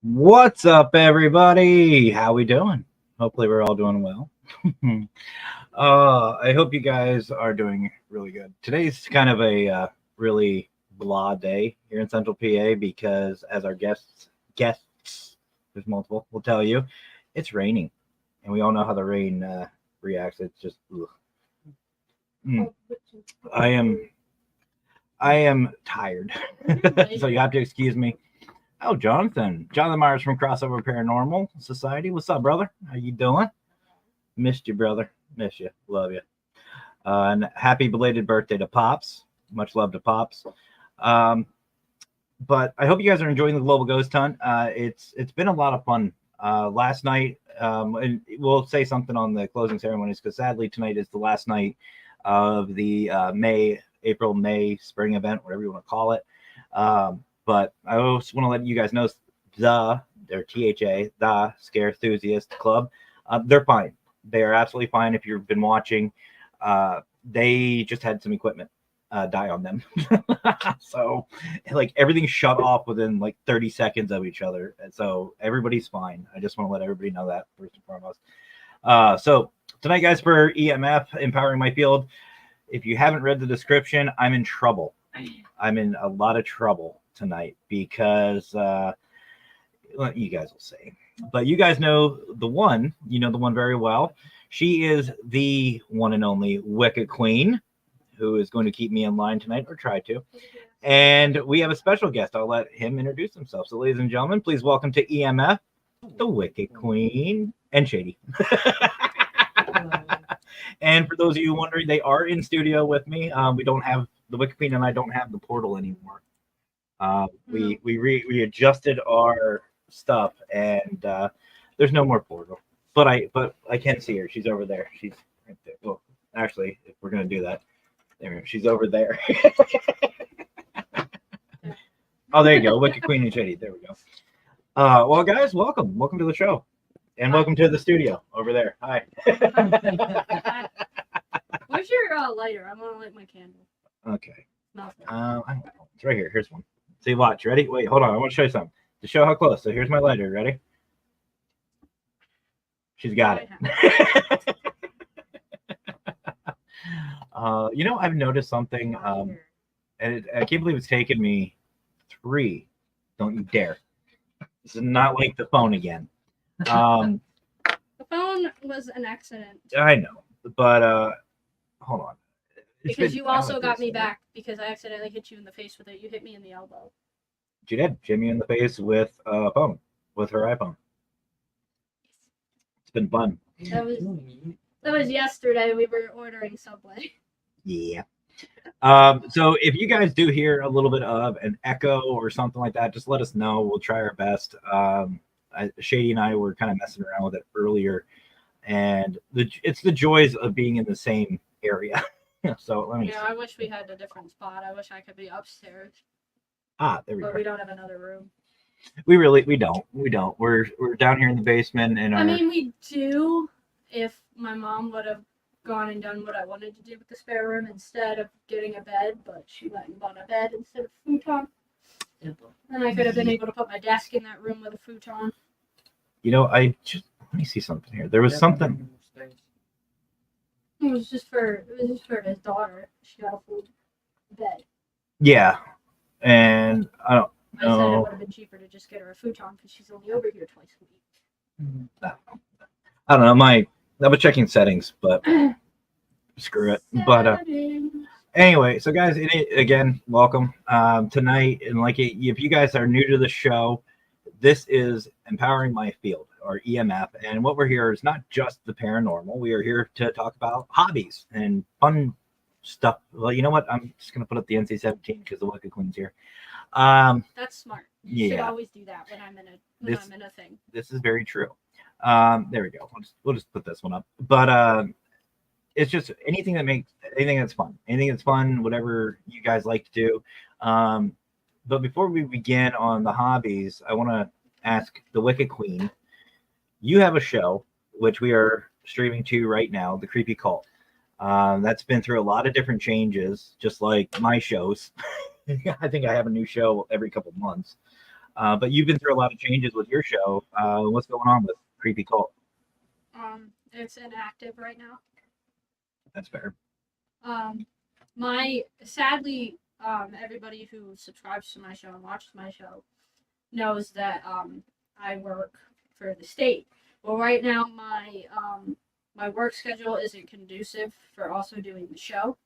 What's up, everybody? How we doing? Hopefully we're all doing well. I hope you guys are doing really good. Today's kind of a really blah day here in Central PA because, as our guests, there's multiple, will tell you, it's raining, and we all know how the rain reacts. It's just, I am tired, so you have to excuse me. Oh, Jonathan Myers from Crossover Paranormal Society. What's up, brother? How you doing? Missed you, brother. Miss you. Love you. And happy belated birthday to Pops. Much love to Pops. But I hope you guys are enjoying the Global Ghost Hunt. It's been a lot of fun. Last night, and we'll say something on the closing ceremonies because sadly tonight is the last night of the April, May spring event, whatever you want to call it. But I also want to let you guys know they're THA, the Scare Enthusiast Club. They're fine. They are absolutely fine. If you've been watching, they just had some equipment die on them. So like everything shut off within like 30 seconds of each other. And so everybody's fine. I just want to let everybody know that first and foremost. So tonight, guys, for EMF, Empowering My Field, if you haven't read the description, I'm in trouble. I'm in a lot of trouble tonight because you guys will say, but you guys know the one, very well. She is the one and only Wicca Queen, who is going to keep me in line tonight, or try to. And we have a special guest. I'll let him introduce himself. So, ladies and gentlemen, please welcome to EMF the Wicca Queen and Shady. And for those of you wondering, they are in studio with me. We don't have the Wicca Queen, and I don't have the portal anymore. We readjusted our stuff, and there's no more portal. But I can see her. She's over there. She's right there. Well, actually, if we're gonna do that, she's over there. Oh, there you go, Wicca Queen and Shady. There we go. Well, guys, welcome to the show, and welcome to the studio over there. Hi. Where's your lighter? I'm gonna light my candle. Okay. I don't know. It's right here. Here's one. See, watch. Ready? Wait, hold on. I want to show you something to show how close. So here's my lighter. Ready? She's got it. I've noticed something, and I can't believe it's taken me 3. Don't you dare! This is not like the phone again. The phone was an accident. I know, but hold on. Because you also got me back because I accidentally hit you in the face with it. You hit me in the elbow. She did. Hit me in the face with a phone, with her iPhone. It's been fun. That was yesterday. We were ordering Subway. Yeah. So if you guys do hear a little bit of an echo or something like that, just let us know. We'll try our best. Shady and I were kind of messing around with it earlier, and it's the joys of being in the same area. So let me. Yeah, I wish we had a different spot. I wish I could be upstairs. There we go. But we don't have another room. We don't. We're down here in the basement, and I mean, we do. If my mom would have gone and done what I wanted to do with the spare room instead of getting a bed, but she went and bought a bed instead of a futon. And I could have been able to put my desk in that room with a futon. I just let me see something here. There was something. It was just for his daughter. She got a full bed. Yeah, and I don't I said it know. would have been cheaper to just get her a futon because she's only over here twice a week. I don't know. I was checking settings, but screw it. But anyway, so guys, again, welcome tonight. And if you guys are new to the show, this is Empowering My Field, or EMF. And what we're here is not just the paranormal. We are here to talk about hobbies and fun stuff. Well, you know what? I'm just going to put up the NC-17 because the Wicca Queen's here. That's smart. You should always do that when I'm in a thing. This is very true. There we go. We'll just put this one up. But it's just anything that's fun, whatever you guys like to do. But before we begin on the hobbies, I want to ask the Wicca Queen. You have a show which we are streaming to right now, The Creepy Cult. That's been through a lot of different changes, just like my shows. I think I have a new show every couple of months. But you've been through a lot of changes with your show. What's going on with Creepy Cult? It's inactive right now. That's fair. Sadly, everybody who subscribes to my show and watches my show knows that I work for the state. Well, right now my work schedule isn't conducive for also doing the show.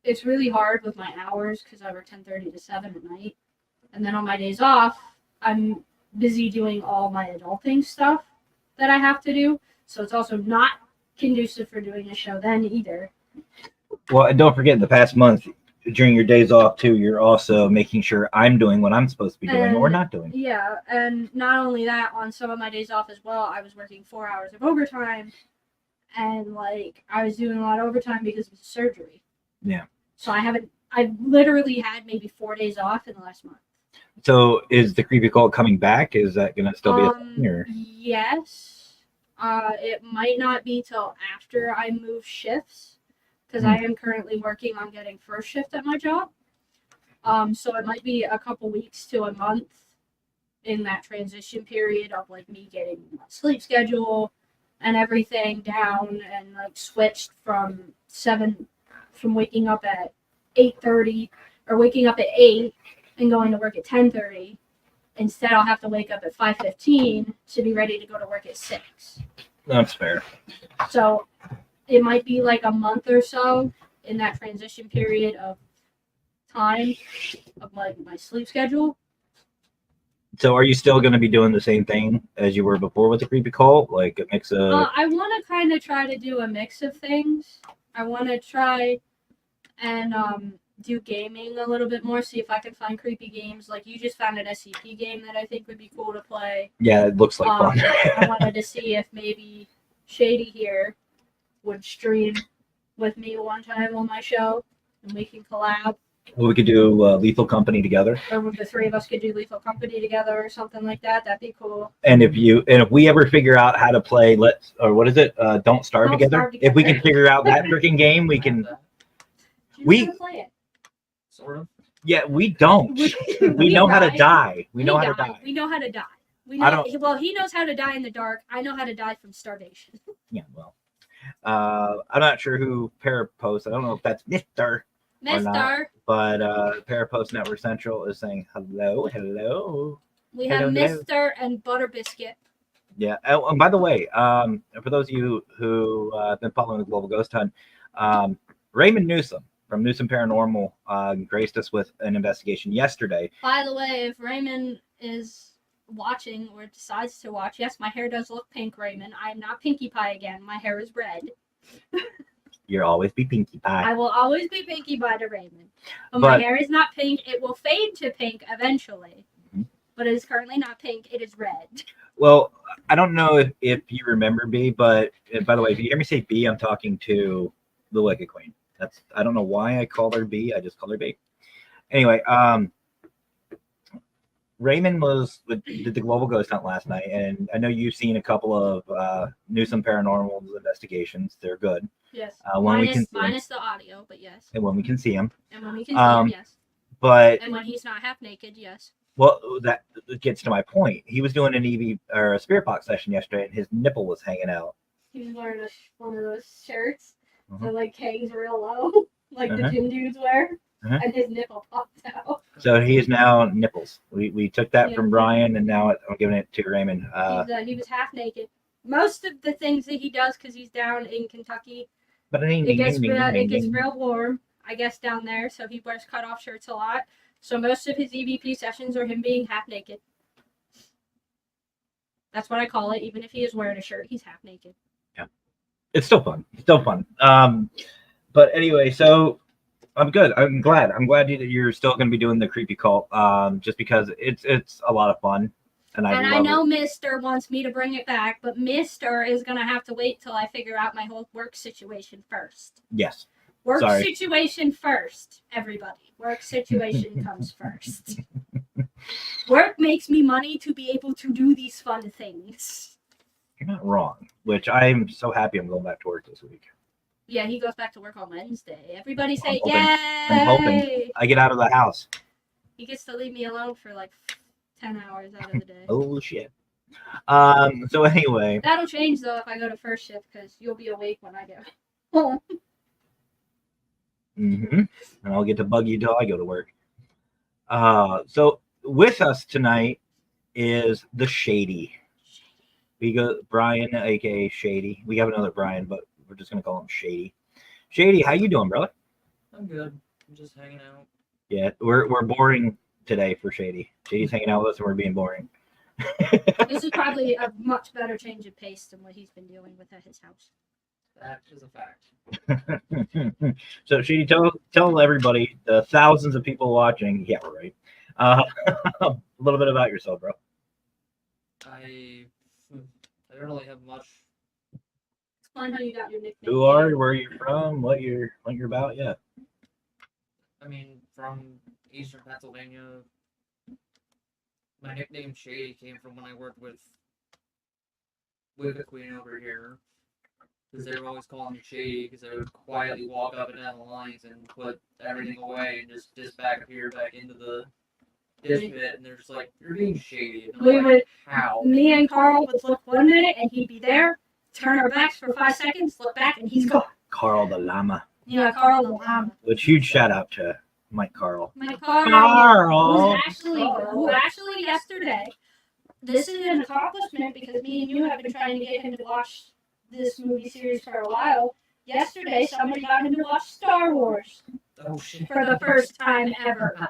It's really hard with my hours because I work 10:30 to 7 at night, and then on my days off, I'm busy doing all my adulting stuff that I have to do. So it's also not conducive for doing a show then either. Well, and don't forget, the past month during your days off too, you're also making sure I'm doing what I'm supposed to be doing or not doing. Yeah, and not only that, on some of my days off as well, I was working 4 hours of overtime, and I was doing a lot of overtime because of the surgery. Yeah. So I've literally had maybe 4 days off in the last month. So is the Creepy Cult coming back? Is that going to still be a thing? Or? Yes. It might not be till after I move shifts, because I am currently working on getting first shift at my job. So it might be a couple weeks to a month in that transition period of me getting my sleep schedule and everything down and switched from waking up at 8:30 or waking up at 8 and going to work at 10:30. Instead, I'll have to wake up at 5:15 to be ready to go to work at 6. That's fair. So it might be a month or so in that transition period of time of my sleep schedule. So are you still going to be doing the same thing as you were before with the Creepy Cult? Like a mix of... I want to kind of try to do a mix of things. I want to try and do gaming a little bit more, see if I can find creepy games. You just found an SCP game that I think would be cool to play. Yeah, it looks like fun. I wanted to see if maybe Shady here would stream with me one time on my show, and we can collab. Well, we could do Lethal Company together. Or the three of us could do Lethal Company together or something like that. That'd be cool. And if we ever figure out how to play Don't Starve Together. If we can figure out that freaking game, we can. We play it. Sort of. Yeah, we don't. We know how to die. We know how to die. We know how to die. Well, he knows how to die in the dark. I know how to die from starvation. Yeah, well. I'm not sure who Parapost. I don't know if that's Mr. But Parapost Network Central is saying hello. We have Mr. and Butter Biscuit. Yeah. Oh, and by the way, for those of you who have been following the Global Ghost Hunt, Raymond Newsom from Newsom Paranormal graced us with an investigation yesterday. By the way, if Raymond is watching or decides to watch, yes, my hair does look pink, Raymond. I'm not Pinkie Pie again. My hair is red. You'll always be Pinkie Pie. I will always be Pinkie Pie to Raymond. But my hair is not pink. It will fade to pink eventually. Mm-hmm. but it is currently not pink. It is red. Well, I don't know if you remember B, but by the way, if you hear me say B, I'm talking to the Wicca Queen. I don't know why I call her B. I just call her B. Anyway, Raymond did the Global Ghost Hunt last night, and I know you've seen a couple of Newsome Paranormal investigations. They're good. Yes. When minus the audio, but yes. And when we can see him. And when we can see him, yes. But and when he's not half naked, yes. Well, that gets to my point. He was doing an EV or a spirit box session yesterday, and his nipple was hanging out. He was wearing one of those shirts that like hangs real low, like the gym dudes wear, and his nipple popped out. So he is now nipples. We took that from Brian, and now I'm giving it to Raymond. He was half naked. Most of the things that he does, because he's down in Kentucky, but it gets real warm, I guess, down there. So he wears cutoff shirts a lot. So most of his EVP sessions are him being half naked. That's what I call it. Even if he is wearing a shirt, he's half naked. Yeah, it's still fun. But anyway, so I'm good. I'm glad that you're still going to be doing the creepy cult. Just because it's a lot of fun, and I know Mister wants me to bring it back, but Mister is going to have to wait till I figure out my whole work situation first. Yes. Work situation first, everybody. Work situation comes first. Work makes me money to be able to do these fun things. You're not wrong, which I'm so happy I'm going back to work this week. Yeah, he goes back to work on Wednesday. Everybody say, yay! I'm hoping I get out of the house. He gets to leave me alone for like 10 hours out of the day. Oh, shit. So anyway. That'll change, though, if I go to first shift, because you'll be awake when I get home. And I'll get to bug you till I go to work. So with us tonight is the Shady. We got Brian, aka Shady. We have another Brian, but we're just gonna call him Shady. Shady, how you doing, brother? I'm good. I'm just hanging out. Yeah, we're boring today for Shady. Shady's hanging out with us, and we're being boring. This is probably a much better change of pace than what he's been dealing with at his house. That is a fact. So, Shady, tell everybody, the thousands of people watching, yeah, right, a little bit about yourself, bro. I don't really have much. Explain how you got your nickname. Who are you? Where you're from? What you're about? Yeah. I mean, from Eastern Pennsylvania. My nickname Shady came from when I worked with Wicca Queen over here. Because they were always calling me Shady, because I would quietly walk up and down the lines and put everything away and just disappear back into the dish pit, and they're just like, you're being shady. And how? Me and Carl would look 1 minute, and he'd be there, turn our backs for 5 seconds, look back, and he's gone. Carl the Llama. Yeah, Carl the Llama. Which huge shout out to Mike Carl. Mike Carl. Who actually yesterday, this is an accomplishment because me and you have been trying to get him to watch this movie series for a while. Yesterday, somebody got him to watch Star Wars. Oh, shit. For the first time ever.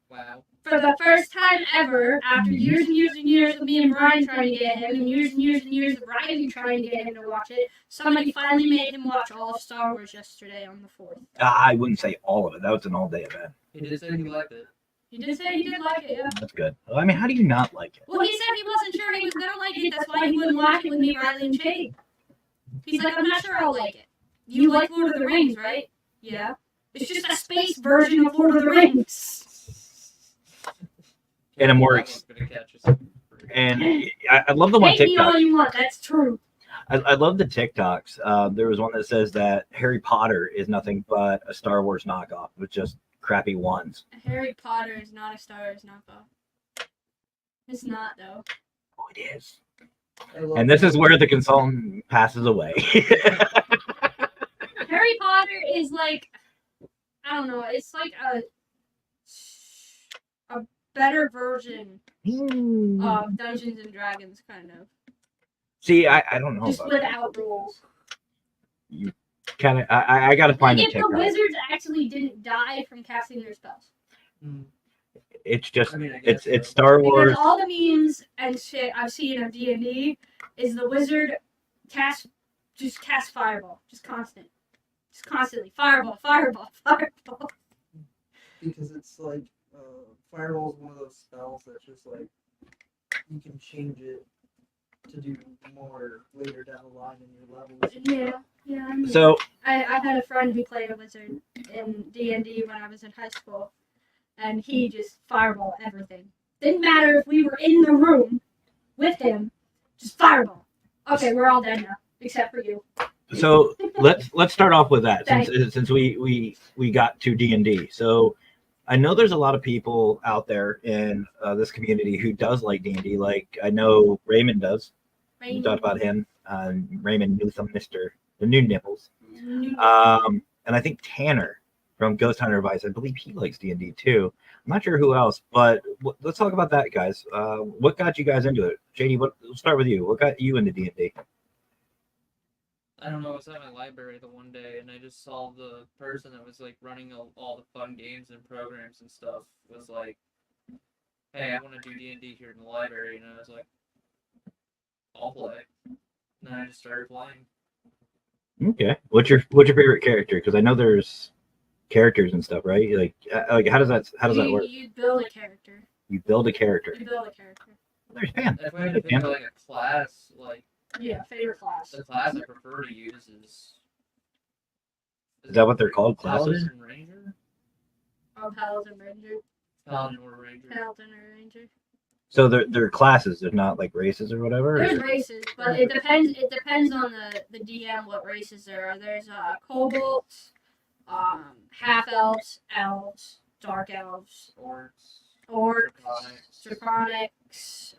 Wow. For the first time ever, after years and years and years of me and Brian trying to get him, and years and years and years of Riley trying to get him to watch it, somebody finally made him watch all of Star Wars yesterday on the 4th. I wouldn't say all of it. That was an all-day event. He did say he liked it. He did say he did like it, yeah. That's good. Well, I mean, how do you not like it? Well, he said he wasn't sure he was going to like it. That's why he wouldn't watch it with me, Riley, and Shady. He's like, I'm not sure I'll like it. You like Lord of the Rings, right? Yeah. It's just a space version of Lord of the Rings. And I'm more and I love the one TikTok. Hate me all you want. That's true. I love the TikToks. There was one that says that Harry Potter is nothing but a Star Wars knockoff with just crappy ones. Harry Potter is not a Star Wars knockoff. It's not, though. Oh, it is. And this is where the consultant passes away. Harry Potter is like, I don't know, it's like a better version of Dungeons and Dragons, kind of. See, I don't know. Just without rules. You kind of, I got to find like if the wizards actually didn't die from casting their spells. It's just, it's Star Wars. Because all the memes and shit I've seen of D&D is the wizard cast fireball, just constantly fireball. Because it's like Fireball is one of those spells that's just like you can change it to do more later down the line in your levels. Yeah. I mean, So I had a friend who played a wizard in D&D when I was in high school, and he just fireball everything. Didn't matter if we were in the room with him, just fireball. Okay, we're all dead now, except for you. so let's start off with that Thanks. since we got to D&D. So I know there's a lot of people out there in this community who does like D&D. Like I know Raymond does. We talked about him. Raymond Newsom, Mr. the New Nipples. And I think Tanner from Ghost Hunter Advice, I believe he likes D&D too. I'm not sure who else, but let's talk about that, guys. What got you guys into it? JD, we'll start with you. What got you into D&D? I don't know, I was at my library the one day and I just saw the person that was like running all the fun games and programs and stuff was like, hey, I want to do D&D here in the library, and I was like, I'll play. And then I just started playing. Okay. What's your favorite character? Because I know there's characters and stuff, right? Like how does that work? You build a character. You build a character. There's Pam. If I had to pick like a class, like Favorite class. the class I prefer to use is that what they're called, Paladin classes? and Ranger? Oh, Paladin Ranger. Paladin or Ranger. Paladin or Ranger. So they're classes. They're not like races or whatever. There's races, but it depends. It depends on the DM what races there are. There's kobolds, half elves, elves, dark elves, orcs, draconics,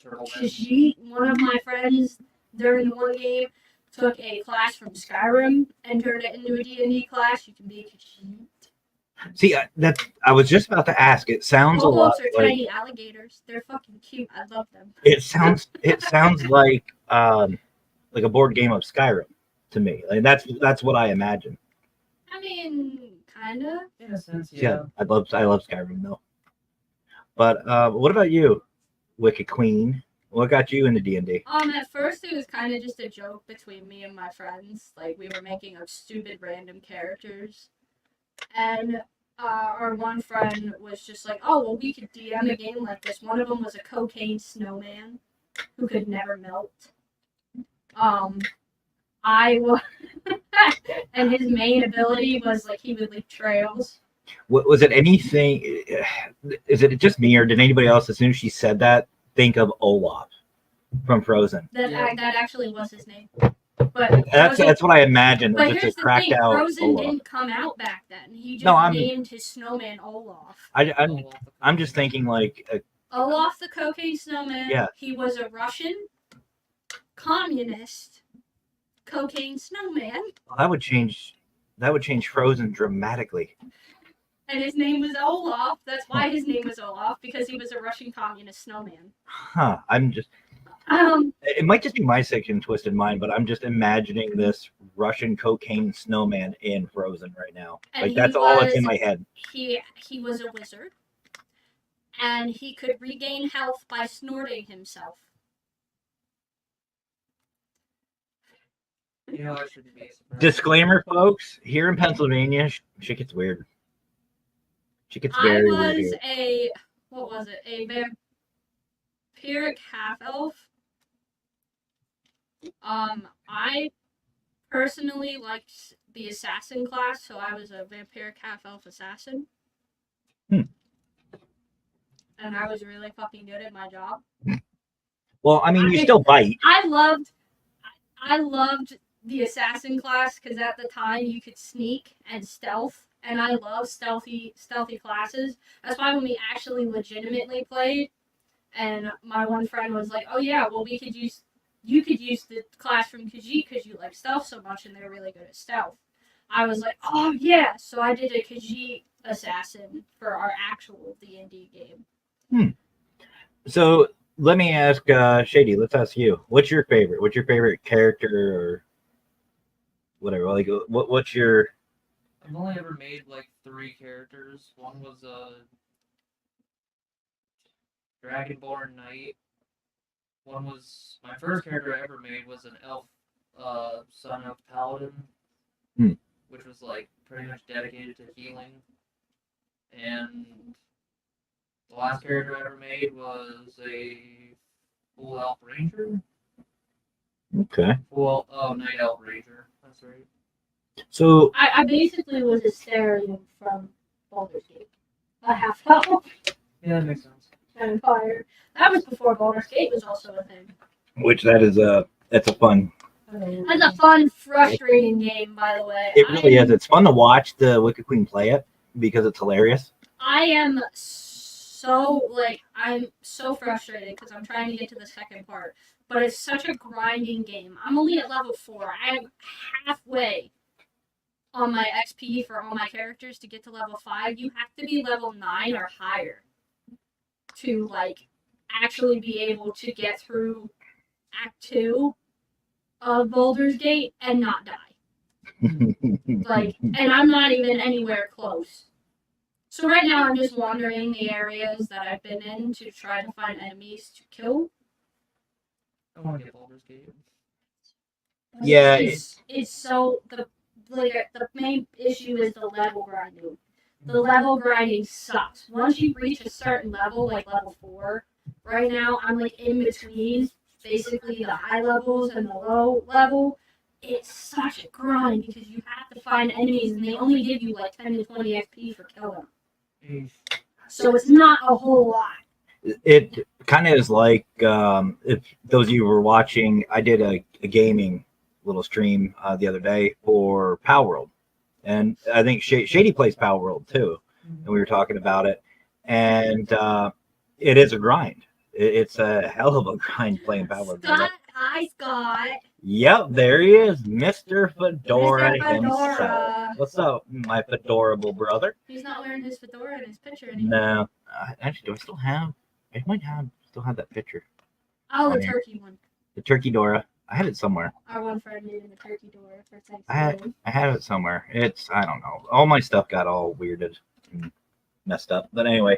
Khajiit. One of my friends during one game took a class from Skyrim and turned it into a D&D class. You can be a Khajiit. See, I was just about to ask. It sounds a lot Kobolds are like tiny alligators. They're fucking cute. I love them. it sounds like a board game of Skyrim to me. Like that's what I imagine. I mean, kinda. In a sense, Yeah, I love Skyrim though. But what about you, Wicca Queen? What got you into D&D? At first it was kind of just a joke between me and my friends. Like, we were making up stupid random characters. And our one friend was just like, oh, well, we could DM a game like this. One of them was a cocaine snowman who could never melt. And his main ability was, like, he would leave trails. Was it anything? Is it just me, or did anybody else, as soon as she said that, think of Olaf from Frozen? That actually was his name. But that's what I imagined. But Just here's a the cracked thing: out Frozen Olaf. didn't come out back then. He just named his snowman Olaf. I'm just thinking like Olaf the cocaine snowman. Yeah. He was a Russian communist cocaine snowman, that would change Frozen dramatically. and his name was Olaf. That's why his name was Olaf, because he was a Russian communist snowman. Huh? It might just be my section twisted mind, but I'm just imagining this Russian cocaine snowman in Frozen right now. And Like that's all that's in my head. He was a wizard, and he could regain health by snorting himself. You know, I shouldn't be surprised. Disclaimer, folks. Here in Pennsylvania, shit gets weird. Shit gets very weird here. What was it? A vampiric half elf. I personally liked the assassin class, so I was a vampiric half elf assassin. And I was really fucking good at my job. Well, I mean, you still bite. I loved the assassin class because at the time you could sneak and stealth, and I love stealthy classes. That's why when we actually legitimately played, and my one friend was like, "Oh yeah, well you could use the class from Khajiit because you like stealth so much, and they're really good at stealth." I was like, "Oh yeah," so I did a Khajiit assassin for our actual D&D game. So let me ask Shady. Let's ask you. What's your favorite? What's your favorite character or whatever? Like, what's your? I've only ever made like 3 characters. One was a Dragonborn Knight. One was my first character I ever made was an elf, son of Paladin, which was like pretty much dedicated to healing. And the last character I ever made was a full elf ranger. Okay. Night elf ranger. That's right. So I basically was a stereo from Baldur's Gate. A half elf Yeah, that makes sense. vampire. That was before Baldur's Gate was also a thing. which that's a fun. That's a fun, frustrating game, by the way. It really is. It's fun to watch the Wicca Queen play it because it's hilarious. I am I'm so frustrated because I'm trying to get to the second part, but it's such a grinding game. I'm only at level 4. I'm halfway on my XP for all my characters to get to level 5. You have to be level 9 or higher to like actually be able to get through Act 2 of Baldur's Gate and not die. And I'm not even anywhere close. So right now I'm just wandering the areas that I've been in to try to find enemies to kill. I want to get Baldur's Gate. Yeah. It's so the main issue is the level grinding. The level grinding sucks. Once you reach a certain level, like level 4, right now I'm like in between basically the high levels and the low level. It's such a grind because you have to find enemies and they only give you like 10 to 20 XP for killing them. So it's not a whole lot. It kind of is like if those of you were watching, I did a gaming little stream the other day for Power World, and I think Shady plays Power World too, and we were talking about it, and it is a grind. It's a hell of a grind playing Power World. Scott, hi Scott. Yep, there he is, Mr. Fedora Mr. Fedora. himself. What's up, my fedorable brother? He's not wearing his fedora in his picture anymore. No, actually, do I still have? I might still have that picture. Oh, the turkey one. The turkey Dora. I had it somewhere. Our one friend made the turkey Dora for Thanksgiving. I have it somewhere. I don't know. All my stuff got all weirded and messed up. But anyway,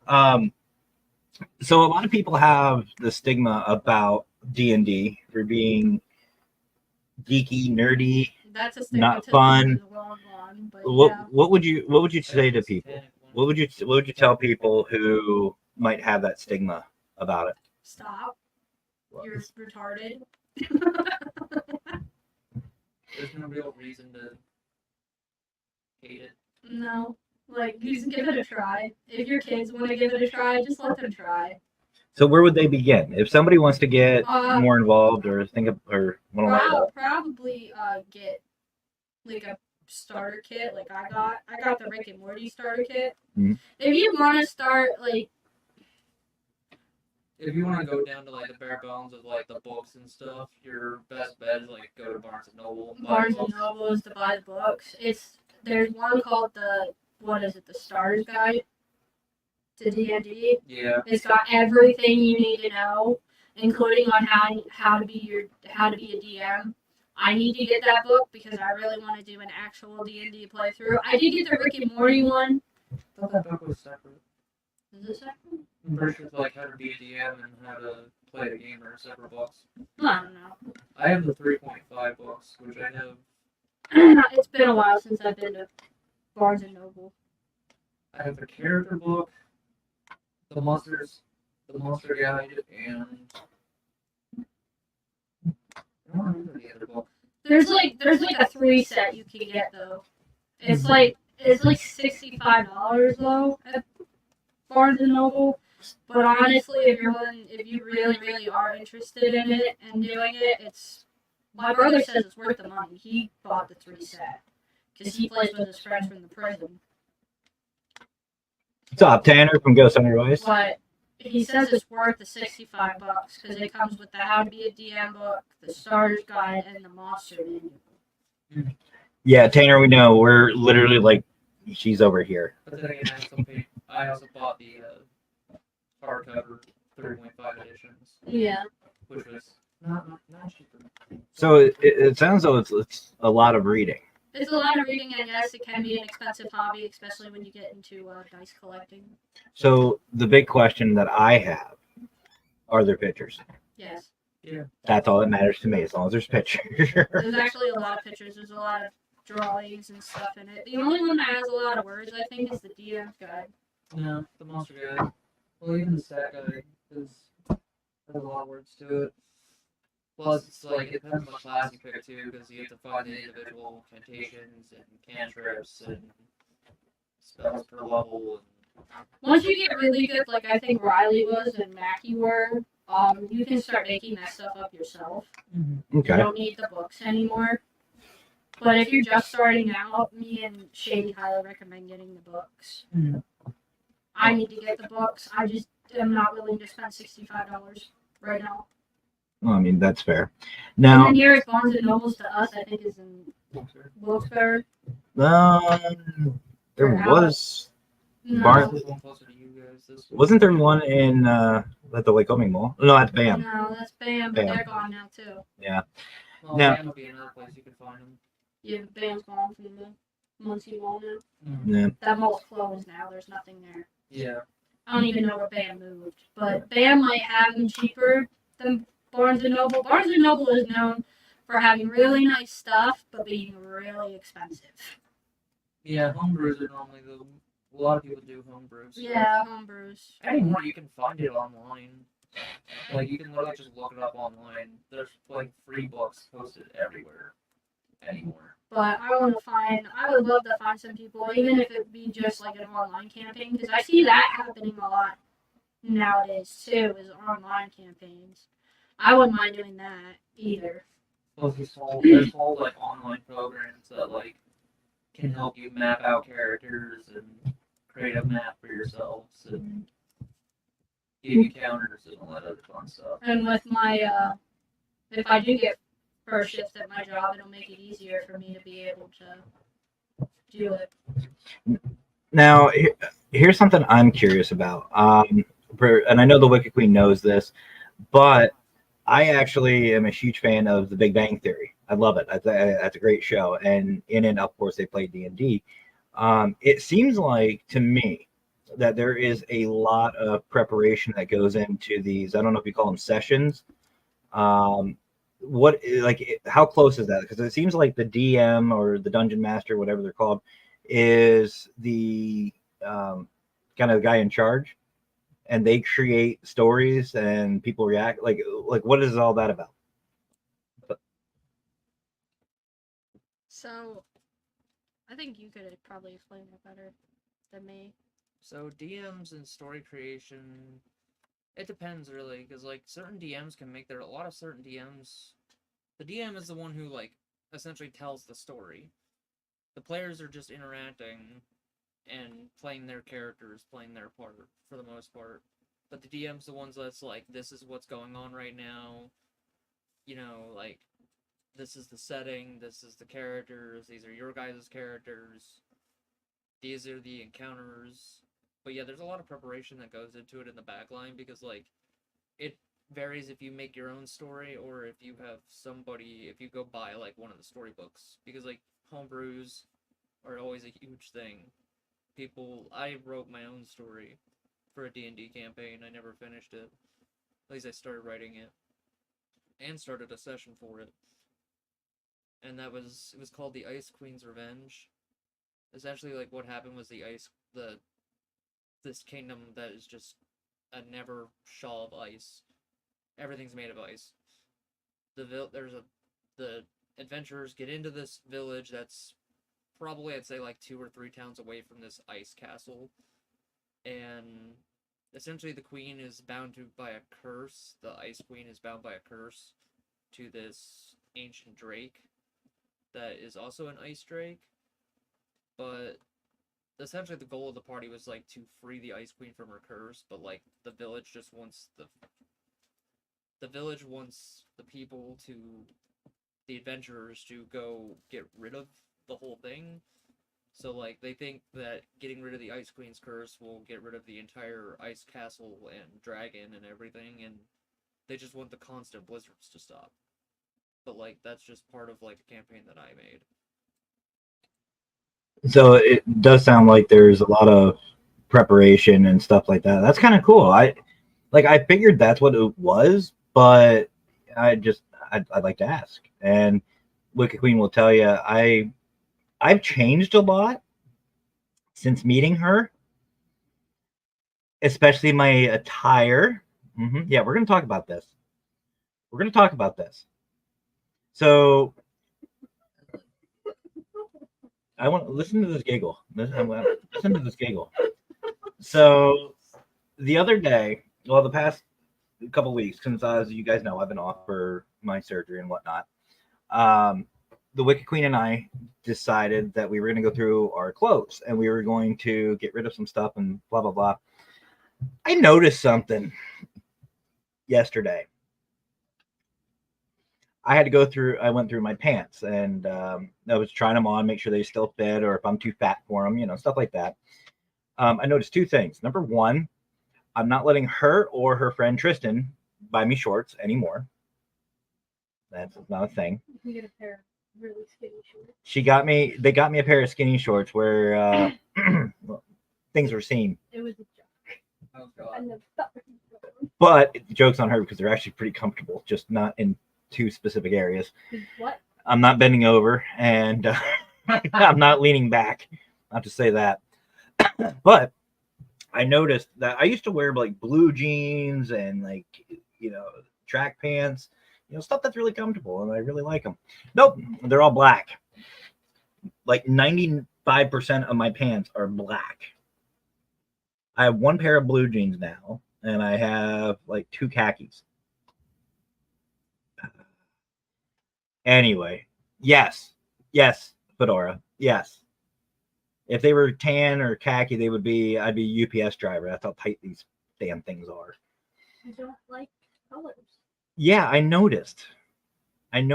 so a lot of people have the stigma about D&D for being geeky, nerdy, That's a not fun. One, but What would you say to people? What would you tell people who might have that stigma about it? Stop. You're retarded. There's no real reason to hate it. No. Like, just give it a try. If your kids want to give it a try, just let them try. So where would they begin if somebody wants to get more involved or want to learn about? Probably get like a starter kit. Like I got the Rick and Morty starter kit. Mm-hmm. If you want to start if you want to go down to like the bare bones of like the books and stuff, your best bet is like go to Barnes and Noble. Barnes and Noble is to buy the books. There's one called the Starter's Guide to D&D. Yeah. It's got everything you need to know, including on how to be a DM. I need to get that book because I really want to do an actual D&D playthrough. I did get the Rick and Morty one. I thought that book was separate. Is it separate? I'm pretty sure it's like how to be a DM and how to play the game are separate books. I don't know. I have the 3.5 books, which I have. It's been a while since I've been to Barnes and Noble. I have the character book, the monster guide, and I don't remember the other book. There's like a 3 set you can get though. It's like $65 though at Barnes and Noble. But honestly, if you really, really are interested in it and doing it, my brother says it's worth the money. He bought the 3 set because he plays with his friends from the prison. What's up, Tanner from Ghost Hunter Voice? But he says it's worth the $65 because it comes with the How to Be a DM book, the Starter's Guide, and the Monster Manual. Yeah, Tanner, we know. We're literally like, she's over here. But then again, I also bought the hardcover 3.5 editions. Yeah. Which was not cheaper. So it sounds though it's a lot of reading. It's a lot of reading, and yes, it can be an expensive hobby, especially when you get into dice collecting. So the big question that I have, are there pictures? Yes. Yeah. That's all that matters to me, as long as there's pictures. There's actually a lot of pictures. There's a lot of drawings and stuff in it. The only one that has a lot of words, I think, is the DM's guide. Yeah, the monster guide. Well, even the stat guide has a lot of words to it. Plus, it's like, it depends on what class you pick too, because you have to find the individual cantations and cantrips and spells per level. Once you get really good, like I think Riley was and Mackie were, you can start making that stuff up yourself. Okay. You don't need the books anymore. But if you're just starting out, me and Shady highly recommend getting the books. I need to get the books. I just am not willing to spend $65 right now. Well, I mean, that's fair. And Now, then here at Barnes and Nobles to us, I think is in Wilkes-Barre. there was No. Barnes. One closer to you guys. This Wasn't there one in at the Lycoming Mall? No, that's BAM. No, that's BAM, but Bam. they're gone now too. Yeah. Well, Now- Bam would be another place you could find them. Yeah, BAM's gone from the Muncie Mall now. Yeah. That mall's closed now. There's nothing there. Yeah. I don't even know where BAM moved, but BAM might have them cheaper than Barnes and Noble. Barnes and Noble is known for having really nice stuff, but being really expensive. Yeah, homebrews are normally a lot of people do homebrews. Yeah, homebrews. Anymore, you can find it online. Like, you can literally just look it up online. There's, like, free books posted everywhere anymore. But I would love to find some people, even if it be just like an online campaign, because I see that happening a lot nowadays too, is online campaigns. I wouldn't mind doing that either. Plus, there's whole, like, online programs that, like, can help you map out characters and create a map for yourselves and give you counters and all that other fun stuff. And with my, if I do get first shift at my job, it'll make it easier for me to be able to do it. Now, here's something I'm curious about. And I know the Wicca Queen knows this, but I actually am a huge fan of The Big Bang Theory. I love it. That's a great show. And in it, of course, they play D&D. It seems like, to me, that there is a lot of preparation that goes into these. I don't know if you call them sessions. How close is that? Because it seems like the DM or the dungeon master, whatever they're called, is the kind of guy in charge, and they create stories and people react. Like what is all that about? So, I think you could probably explain it better than me. So DMs and story creation, it depends really, because like certain DMs can make a lot of certain DMs. The DM is the one who like essentially tells the story. The players are just interacting and playing their characters, playing their part for the most part. But the DM's the ones that's like, this is what's going on right now. You know, like, this is the setting, this is the characters, these are your guys' characters, these are the encounters. But yeah, there's a lot of preparation that goes into it in the backline, because like, it varies if you make your own story or if you have somebody, if you go buy like one of the storybooks, because like homebrews are always a huge thing. I wrote my own story for a D&D campaign. I never finished it. At least I started writing it and started a session for it. And it was called The Ice Queen's Revenge. Essentially, like, what happened was this kingdom that is just a never shell of ice. Everything's made of ice. The adventurers get into this village that's probably, I'd say, like 2 or 3 towns away from this ice castle. And essentially the queen is bound by a curse. The Ice Queen is bound by a curse to this ancient drake that is also an ice drake. But essentially the goal of the party was like to free the Ice Queen from her curse, but like the village just wants the adventurers to go get rid of the whole thing. So like they think that getting rid of the Ice Queen's curse will get rid of the entire ice castle and dragon and everything, and they just want the constant blizzards to stop. But like that's just part of like a campaign that I made. So it does sound like there's a lot of preparation and stuff like that. That's kind of cool. I figured that's what it was, but I'd like to ask. And Wicca Queen will tell you, I've changed a lot since meeting her, especially my attire. Yeah, we're going to talk about this. We're going to talk about this. So I want to listen to this giggle. Listen to this giggle. So the other day, well, the past couple weeks, since as you guys know, I've been off for my surgery and whatnot. The Wicca Queen and I decided that we were going to go through our clothes and we were going to get rid of some stuff and blah blah blah. I noticed something yesterday. I had to go through. I went through my pants and I was trying them on, make sure they still fit, or if I'm too fat for them, stuff like that. I noticed two things. Number one, I'm not letting her or her friend Tristan buy me shorts anymore. That's not a thing. You can get a pair of really skinny shorts. They got me a pair of skinny shorts where things were seen. It was a joke. Oh god. And the But joke's on her because they're actually pretty comfortable, just not in two specific areas. what? I'm not bending over and I'm not leaning back. Not to say that. But I noticed that I used to wear like blue jeans and like, track pants, stuff that's really comfortable and I really like them. Nope, they're all black. Like 95% of my pants are black. I have one pair of blue jeans now and I have like two khakis. Anyway, yes, Fedora, yes. If they were tan or khaki, I'd be a UPS driver. That's how tight these damn things are. I don't like colors. Yeah, I noticed, and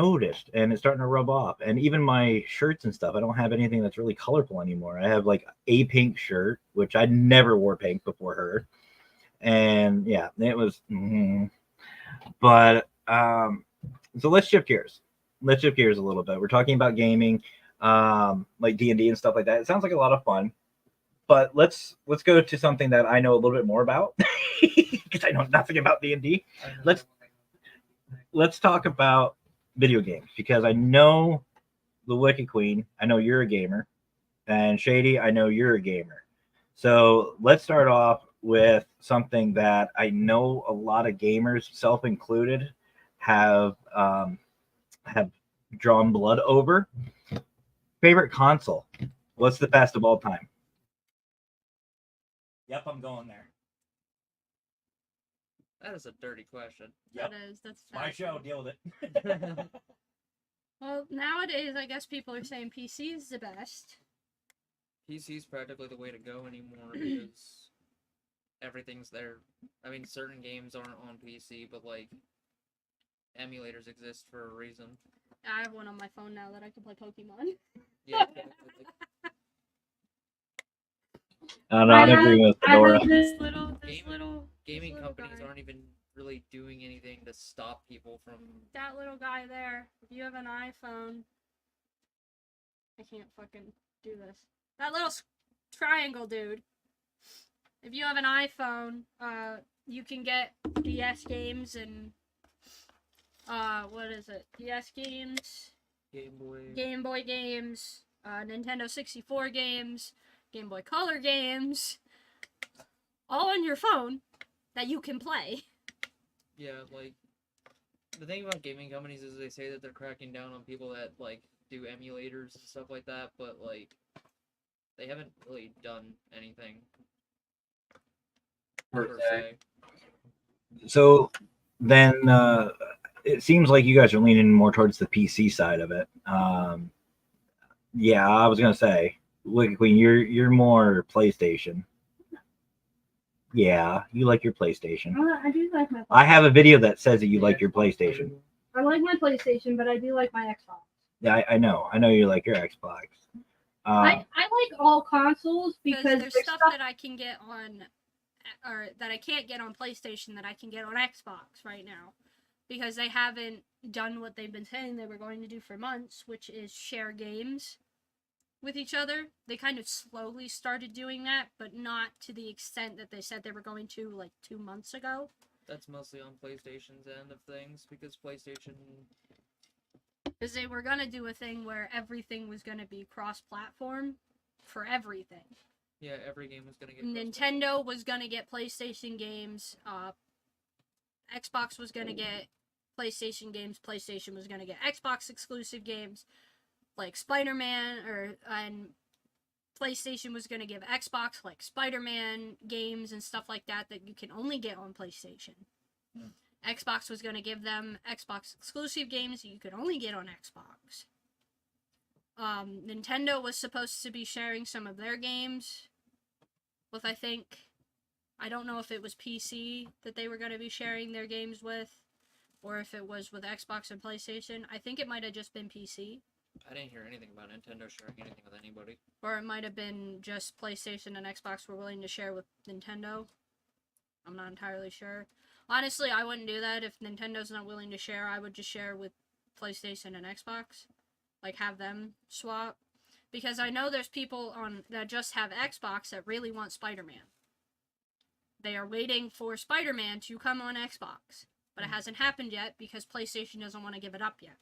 it's starting to rub off. And even my shirts and stuff, I don't have anything that's really colorful anymore. I have like a pink shirt, which I never wore pink before her, and yeah, it was. But so let's shift gears. Let's shift gears a little bit. We're talking about gaming, like D&D and stuff like that. It sounds like a lot of fun, but let's go to something that I know a little bit more about because I know nothing about D&D. Let's talk about video games because I know the Wicca Queen. I know you're a gamer, and Shady, I know you're a gamer. So let's start off with something that I know a lot of gamers, self included, have drawn blood over. Favorite console? What's the best of all time? Yep, I'm going there. That is a dirty question. Yep. That's My show, deal with it. Well, nowadays, I guess people are saying PC is the best. PC's practically the way to go anymore because everything's there. I mean, certain games aren't on PC, but like emulators exist for a reason. I have one on my phone now that I can play Pokemon. Yeah. I'm agreeing with Fedora. This little Gaming little companies guy. aren't even really doing anything to stop people from. That little guy there. If you have an iPhone, I can't fucking do this. That little triangle dude. If you have an iPhone, you can get DS games and what is it? DS games, Game Boy games, Nintendo 64 games, Game Boy Color games, all on your phone that you can play. Yeah, like the thing about gaming companies is they say that they're cracking down on people that like do emulators and stuff like that, but like they haven't really done anything per se. So then it seems like you guys are leaning more towards the PC side of it. Yeah, I was gonna say, Wicca Queen, you're more PlayStation. Yeah, you like your PlayStation. I do like my. I have a video that says that you like your PlayStation. I like my PlayStation, but I do like my Xbox. Yeah, I know you like your Xbox. I like all consoles because there's stuff that I can get on, or that I can't get on PlayStation that I can get on Xbox right now, because they haven't done what they've been saying they were going to do for months, which is share games with each other. They kind of slowly started doing that, but not to the extent that they said they were going to like 2 months ago. That's mostly on PlayStation's end of things because PlayStation Because they were gonna do a thing where everything was gonna be cross-platform for everything. Yeah, every game was gonna get Nintendo was gonna get PlayStation games. Xbox was gonna get PlayStation games. PlayStation was gonna get Xbox exclusive games, like Spider-Man, and PlayStation was gonna give Xbox like Spider-Man games and stuff like that you can only get on PlayStation. Xbox was gonna give them Xbox exclusive games you could only get on Xbox. Nintendo was supposed to be sharing some of their games with, I don't know if it was PC that they were going to be sharing their games with, or if it was with Xbox and PlayStation. I think it might have just been PC. I didn't hear anything about Nintendo sharing anything with anybody. Or it might have been just PlayStation and Xbox were willing to share with Nintendo. I'm not entirely sure. Honestly, I wouldn't do that. If Nintendo's not willing to share, I would just share with PlayStation and Xbox. Like, have them swap. Because I know there's people that just have Xbox that really want Spider-Man. They are waiting for Spider-Man to come on Xbox. But it hasn't happened yet because PlayStation doesn't want to give it up yet.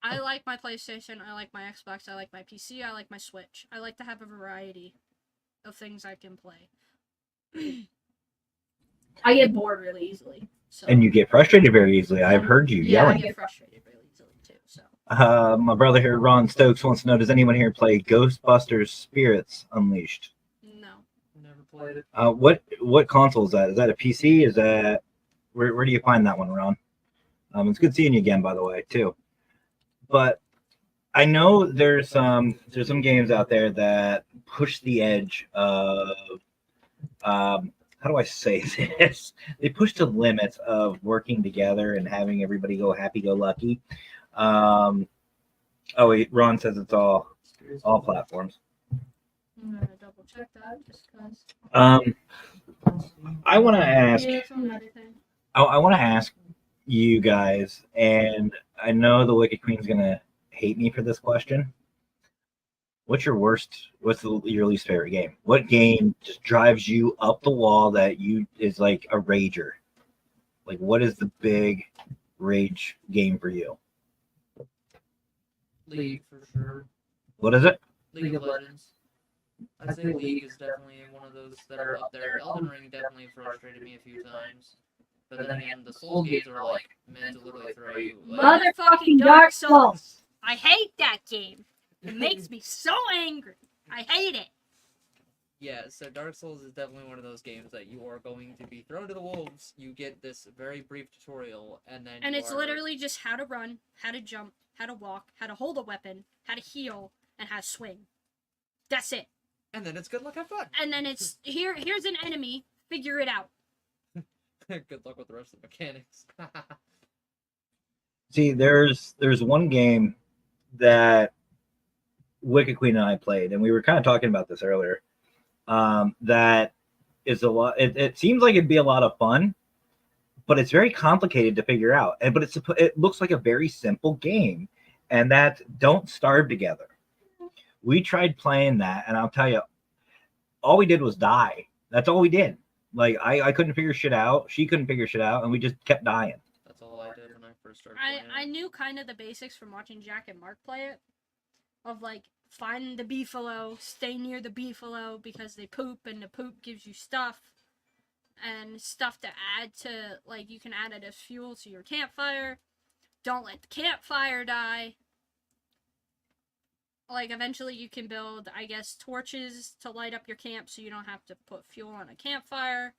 I like my PlayStation, I like my Xbox, I like my PC, I like my Switch. I like to have a variety of things I can play. I get bored really easily. So. And you get frustrated very easily. I've heard you Yeah, yelling. I get frustrated really easily too. So. My brother here, Ron Stokes, wants to know: does anyone here play Ghostbusters Spirits Unleashed? No. Never played it. What console is that? Is that a PC? Is that where do you find that one, Ron? It's good seeing you again, by the way, too. But I know there's some games out there that push the edge of how do I say this? They push the limits of working together and having everybody go happy-go-lucky. Oh wait, Ron says it's all platforms. I'm gonna double check that just because. I want to ask. Yeah, it's on everything. I want to ask you guys, and I know the Wicca Queen's gonna hate me for this question. What's your least favorite game? What game just drives you up the wall that is like a rager? Like, what is the big rage game for you? League for sure. What is it? League of Legends. I'd say League is definitely one of those that are up there. Elden Ring definitely frustrated me a few times. But then again, the Souls games are like meant to literally throw you. Motherfucking Dark Souls! I hate that game. It makes me so angry. I hate it. Yeah, so Dark Souls is definitely one of those games that you are going to be thrown to the wolves. You get this very brief tutorial, and then it's literally just how to run, how to jump, how to walk, how to hold a weapon, how to heal, and how to swing. That's it. And then it's good luck, have fun. And then it's here's an enemy, figure it out. Good luck with the rest of the mechanics. See, there's one game that Wicca Queen and I played, and we were kind of talking about this earlier. That is a lot. It seems like it'd be a lot of fun, but it's very complicated to figure out. But it looks like a very simple game, and that's Don't Starve Together. We tried playing that, and I'll tell you, all we did was die. That's all we did. Like I couldn't figure shit out. She couldn't figure shit out, and we just kept dying. That's all I did when I first started playing. I knew kind of the basics from watching Jack and Mark play it. Of like, find the beefalo, stay near the beefalo because they poop, and the poop gives you stuff. And stuff to add to, like, you can add it as fuel to your campfire. Don't let the campfire die. Like, eventually you can build, I guess, torches to light up your camp so you don't have to put fuel on a campfire.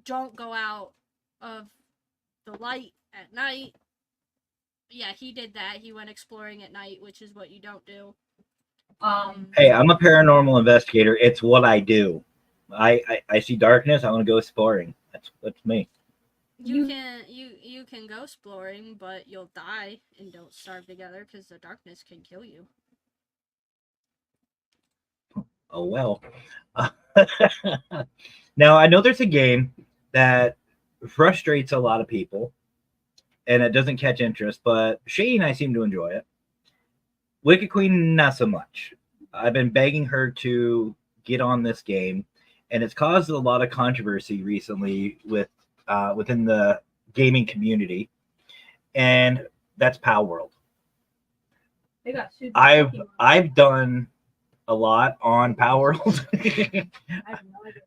Don't go out of the light at night. Yeah, he did that. He went exploring at night, which is what you don't do. Hey, I'm a paranormal investigator. It's what I do. I see darkness. I want to go exploring. That's me. You can go exploring, but you'll die and don't starve together because the darkness can kill you. Oh well. Now I know there's a game that frustrates a lot of people, and it doesn't catch interest. But Shady and I seem to enjoy it. Wicca Queen, not so much. I've been begging her to get on this game, and it's caused a lot of controversy recently within the gaming community. and that's Pow World. They got sued by Pokemon. I've done a lot on Pow World. I have no idea.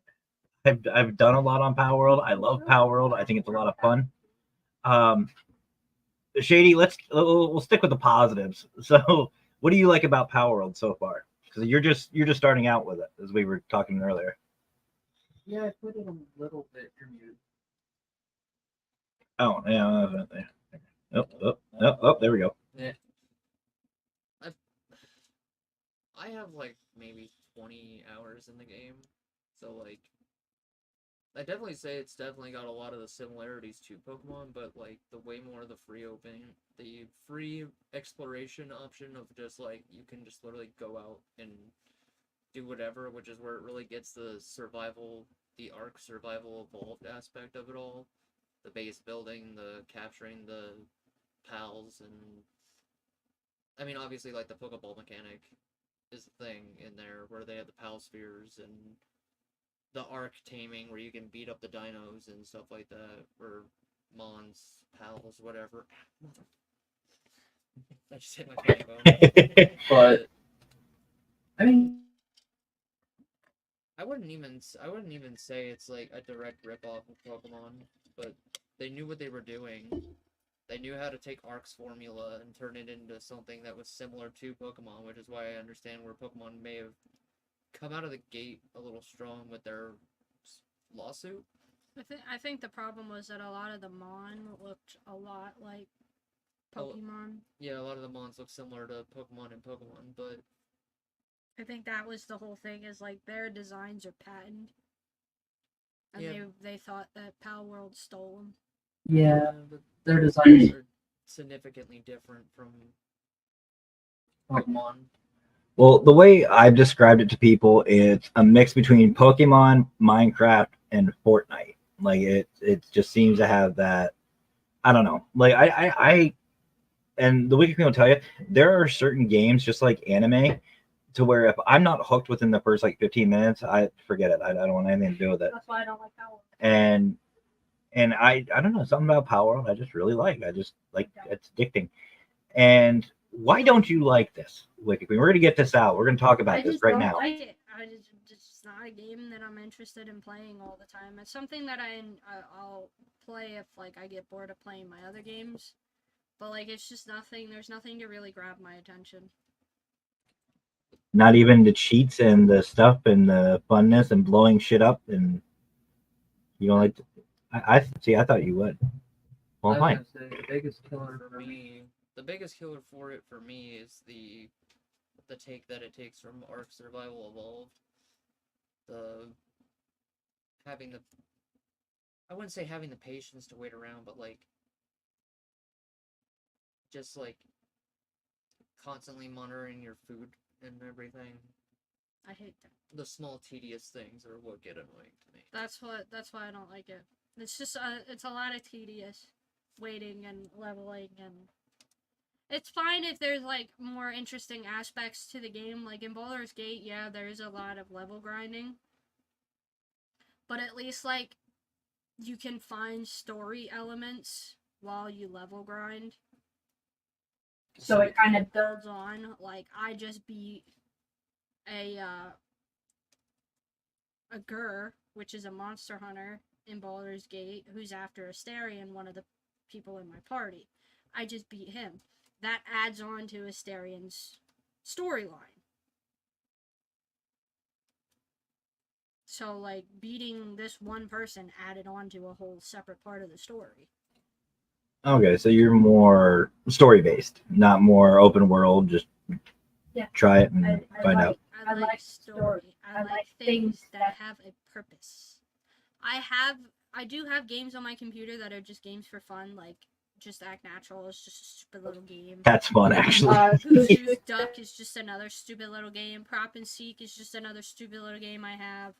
I've done a lot on Pow World. I love Pow World. I think it's a lot of fun. Shady, we'll stick with the positives. So, what do you like about Pow World so far? Because you're just starting out with it, as we were talking earlier. Yeah, I put it a little bit. You're muted. Oh yeah. Oh, there we go. Yeah. I have like maybe 20 hours in the game, so like I definitely say it's definitely got a lot of the similarities to Pokemon, but like the way more of the the free exploration option of just like you can just literally go out and do whatever, which is where it really gets the Arc survival evolved aspect of it all. The base building, the capturing the pals, and I mean obviously like the Pokeball mechanic is the thing in there where they have the pal spheres and the Arc taming where you can beat up the dinos and stuff like that, or Mons, pals, whatever. I just hit my phone. But I mean, I wouldn't even say it's like a direct ripoff of Pokemon, but they knew what they were doing. They knew how to take Arc's formula and turn it into something that was similar to Pokemon, which is why I understand where Pokemon may have come out of the gate a little strong with their lawsuit. I think the problem was that a lot of the Mon looked a lot like Pokemon. Yeah, a lot of the Mons look similar to Pokemon and Pokemon, but I think that was the whole thing, is like their designs are patented. And Yeah. they thought that Pal World stole them. yeah, but their designs are significantly different from Pokemon. Well, the way I've described it to people, it's a mix between Pokemon, Minecraft, and Fortnite. Like it just seems to have that. I don't know. Like I and the Wicca Queen will tell you, there are certain games just like anime, to where if I'm not hooked within the first like 15 minutes, I forget it. I don't want anything to do with it. That's why I don't like Power. And I don't know, something about Power I just really like. I just like it's addicting. And why don't you like this, Wicca Queen? We're gonna get this out. We're gonna talk about this right now. Like it. It's not a game that I'm interested in playing all the time. It's something that I'll play if like I get bored of playing my other games. But like it's just nothing. There's nothing to really grab my attention. Not even the cheats and the stuff and the funness and blowing shit up, and you don't like. I see. I thought you would. Well, I was fine. gonna say, the biggest killer for me is the take that it takes from Arc Survival Evolved. I wouldn't say having the patience to wait around, but like just like constantly monitoring your food and everything. I hate that. The small tedious things are what get annoying to me. That's why I don't like it. It's just it's a lot of tedious waiting and leveling, and it's fine if there's like more interesting aspects to the game. Like in Baldur's Gate, yeah, there's a lot of level grinding, but at least like you can find story elements while you level grind. So it kind of builds on. Like I just beat a Gur, which is a monster hunter in Baldur's Gate, who's after Asterion, one of the people in my party. I just beat him. That adds on to Asterion's storyline. So, like, beating this one person added on to a whole separate part of the story. Okay, so you're more story based, not more open world. Just try it and find out. I like story. I like things that have a purpose. I do have games on my computer that are just games for fun, like Just Act Natural is just a stupid little game. That's fun, actually. Goose Duck is just another stupid little game. Prop and Seek is just another stupid little game I have.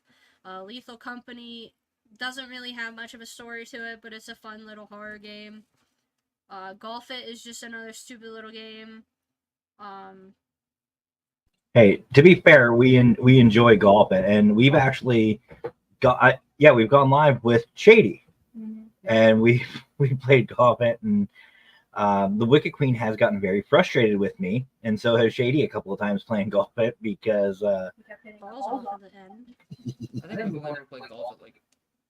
Lethal Company doesn't really have much of a story to it, but it's a fun little horror game. Golf It is just another stupid little game. Hey, to be fair, we enjoy Golf It, and we've actually we've gone live with Shady, and we played Golf It, and The Wicca Queen has gotten very frustrated with me, and so has Shady a couple of times playing golf it because We kept hitting Balls balls off off. at the end. I think we've only ever played golf at like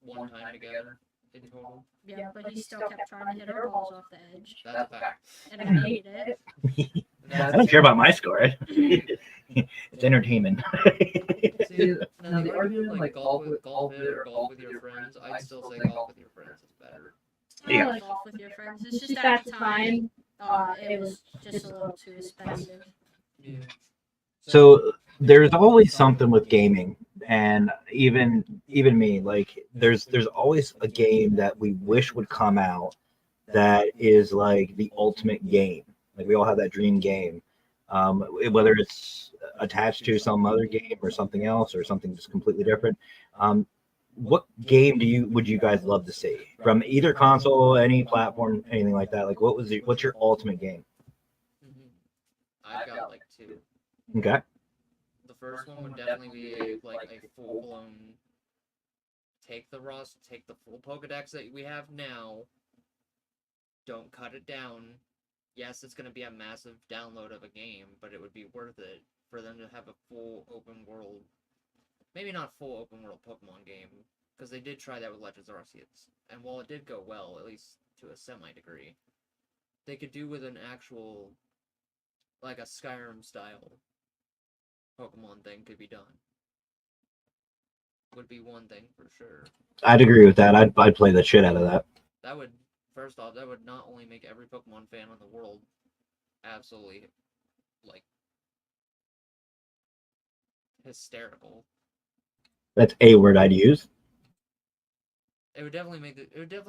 one time together in total. Yeah, but he still kept trying to hit our balls off the edge, That's a fact. and I hated it. I don't care about my score. It's entertainment. See, now the argument of like golf it or golf with your friends, I'd still say golf with your friends is better. Yeah. I like golf with your friends. It's just at the time, it was just a little too expensive. Yeah. So there's always something with gaming, and even me, like there's always a game that we wish would come out that is like the ultimate game. Like we all have that dream game, whether it's attached to some other game or something else or something just completely different. What game would you guys love to see from either console, any platform, anything like that? Like what's your ultimate game? I've got like two. Okay. The first one would definitely be a full blown take the full Pokedex that we have now. Don't cut it down. Yes, it's gonna be a massive download of a game, but it would be worth it for them to have a full open world. Maybe not full open world Pokemon game, because they did try that with Legends Arceus, and while it did go well, at least to a semi degree, they could do with an actual, like a Skyrim style Pokemon thing could be done. Would be one thing for sure. I'd agree with that. I'd play the shit out of that. That would, first off, that would not only make every Pokemon fan in the world absolutely, like, hysterical. That's a word I'd use. It would definitely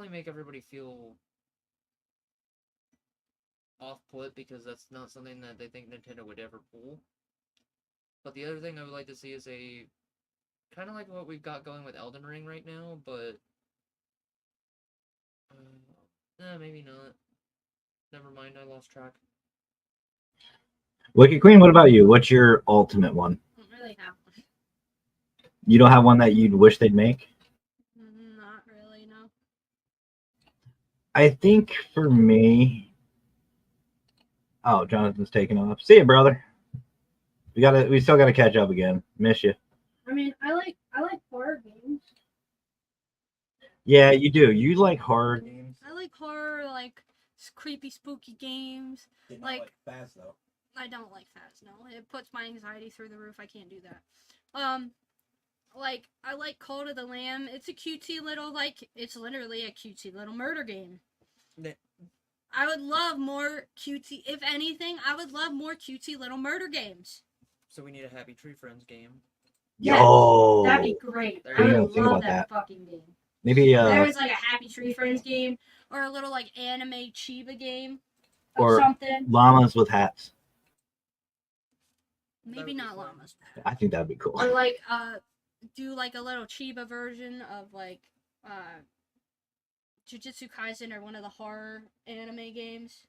make everybody feel off put because that's not something that they think Nintendo would ever pull. But the other thing I would like to see is a kind of like what we've got going with Elden Ring right now, but maybe not. Never mind, I lost track. Wicked Queen, what about you? What's your ultimate one? I don't really have one. You don't have one that you'd wish they'd make? Not really, no. I think for me. Oh, Jonathan's taking off. See you, brother. We still gotta catch up again. Miss you. I mean, I like horror games. Yeah, you do. You like horror games. I like horror, like creepy, spooky games. Like fast though. I don't like fast. No, it puts my anxiety through the roof. I can't do that. Like I like Cult of the Lamb. It's a cutesy little it's literally a cutesy little murder game. I would love more cutesy. If anything, I would love more cutesy little murder games. So we need a Happy Tree Friends game. Yo, That'd be great. There I you would go. Think love about that that. fucking game. maybe There was like a Happy Tree Friends game Or a little anime Chiba game. Or something. llamas with hats. Maybe That would not be fun. llamas. I think that'd be cool. Or do a little Chiba version of Jujutsu Kaisen or one of the horror anime games.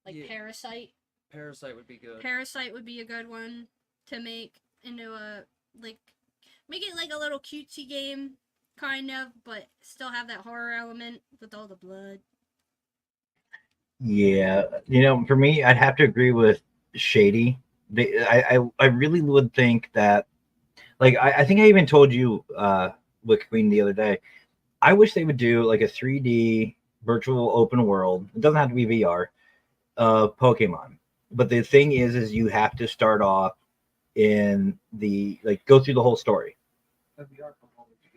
Yeah. Parasite. Parasite would be good. Parasite would be a good one to make into make it like a little cutesy game, kind of, but still have that horror element with all the blood. Yeah, for me, I'd have to agree with Shady. I really would think that, I think I even told you, Wicca Queen, the other day. I wish they would do like a 3D virtual open world. It doesn't have to be VR. Pokemon, but the thing is you have to start off in go through the whole story.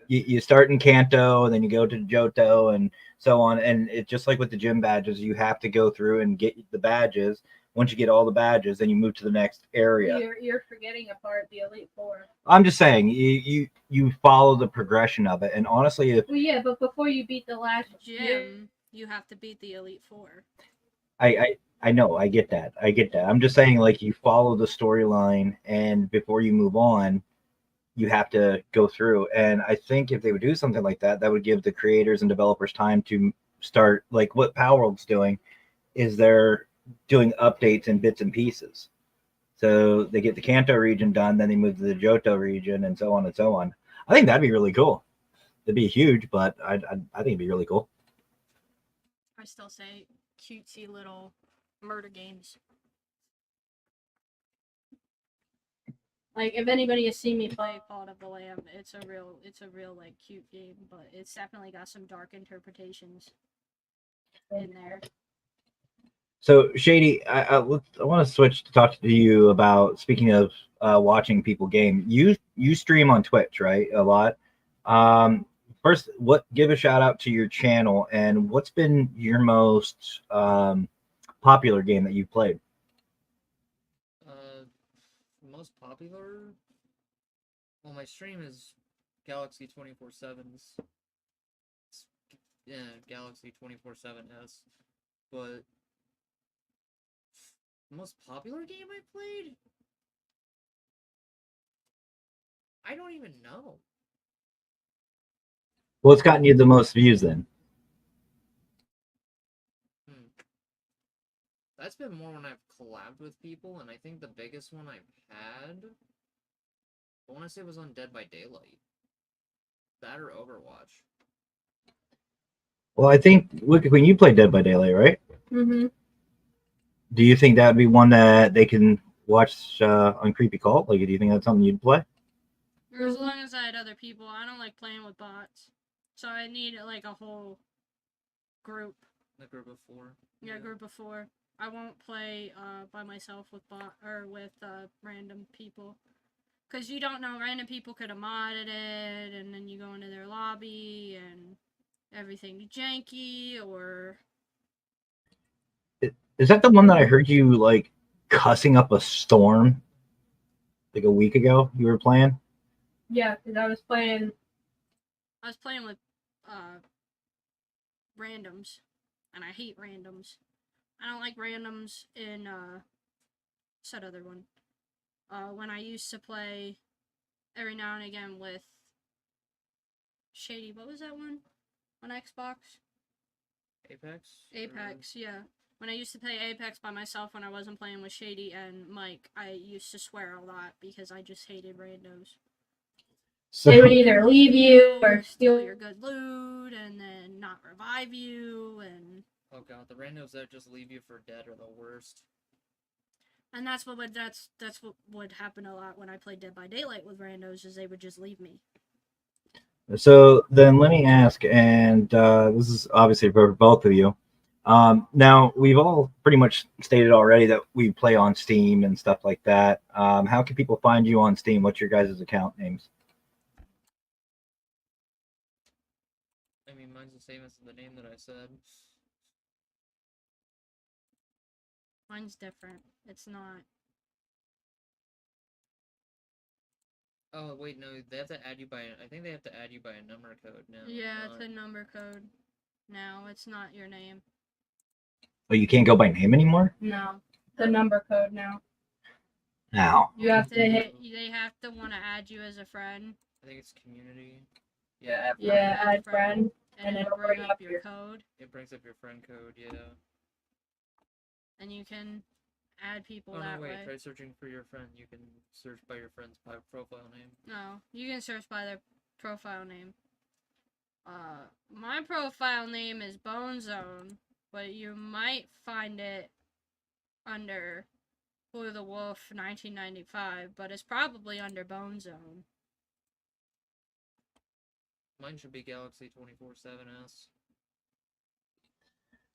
You start in Kanto, and then you go to Johto, and so on. And it's just like with the gym badges, you have to go through and get the badges. Once you get all the badges, then you move to the next area. You're forgetting a part, the Elite Four. I'm just saying, you follow the progression of it. And honestly, Well, yeah, but before you beat the last Gym, you have to beat the Elite Four. I know, I get that. I'm just saying, you follow the storyline, and before you move on, you have to go through. And I think if they would do something like that, that would give the creators and developers time to start, what Power World's doing, is they're doing updates in bits and pieces. So they get the Kanto region done, then they move to the Johto region, and so on and so on. I think that'd be really cool. It'd be huge, but I think it'd be really cool. I still say cutesy little murder games. Like if anybody has seen me play, Play Call of the Lamb. It's a real like cute game, but it's definitely got some dark interpretations in there. So Shady, I want to switch to talk to you about, speaking of watching people game. You stream on Twitch, right? A lot. First, give a shout out to your channel, and what's been your most popular game that you've played? Most popular. Well, my stream is Galaxy 24/7's. Yeah, Galaxy 24/7s. But most popular game I played? I don't even know. What's gotten you the most views then? That's been more when I've collabed with people, and I think the biggest one I've had, I want to say, was on Dead by Daylight. That or Overwatch. Well, I think Wicca Queen, you played Dead by Daylight, right? Mm-hmm. Do you think that would be one that they can watch on Creepy Cult? Like, do you think that's something you'd play? As long as I had other people, I don't like playing with bots, so I need like a whole group. The group of 4. Yeah, group of 4. I won't play by myself with random people, because you don't know, random people could have modded it, and then you go into their lobby and everything's janky, or Is that the one that I heard you like cussing up a storm like a week ago? You were playing. Yeah, because I was playing with randoms, and I hate randoms. I don't like randoms in said other one. When I used to play every now and again with Shady, what was that one on Xbox? Apex? Apex, yeah. When I used to play Apex by myself when I wasn't playing with Shady and Mike, I used to swear a lot because I just hated randos. So, they would either leave you or Steal steal your good loot and then not revive you, and Oh god, the randos that just leave you for dead are the worst. that's what would happen a lot when I played Dead by Daylight with randos, is they would just leave me. so then let me ask, and this is obviously for both of you. Now, we've all pretty much stated already that we play on Steam and stuff like that. How can people find you on Steam? What's your guys' account names? I mean, mine's the same as the name that I said. Mine's different. It's not. Oh, wait, no, they have to add you by, I think they have to add you by a number code now. Yeah, it's a number code. Now, it's not your name. Oh, you can't go by name anymore? No, the number code now. Now. You have to hit. They have to want to add you as a friend. I think it's community. Yeah, add friend, and it'll bring up your code, It brings up your friend code, yeah. and you can add people Oh, that no, wait, way. try searching for your friend. You can search by your friend's profile name. No, you can search by their profile name. My profile name is Bone Zone, but you might find it under Blue the Wolf 1995, but it's probably under Bone Zone. Mine should be Galaxy 24/7s.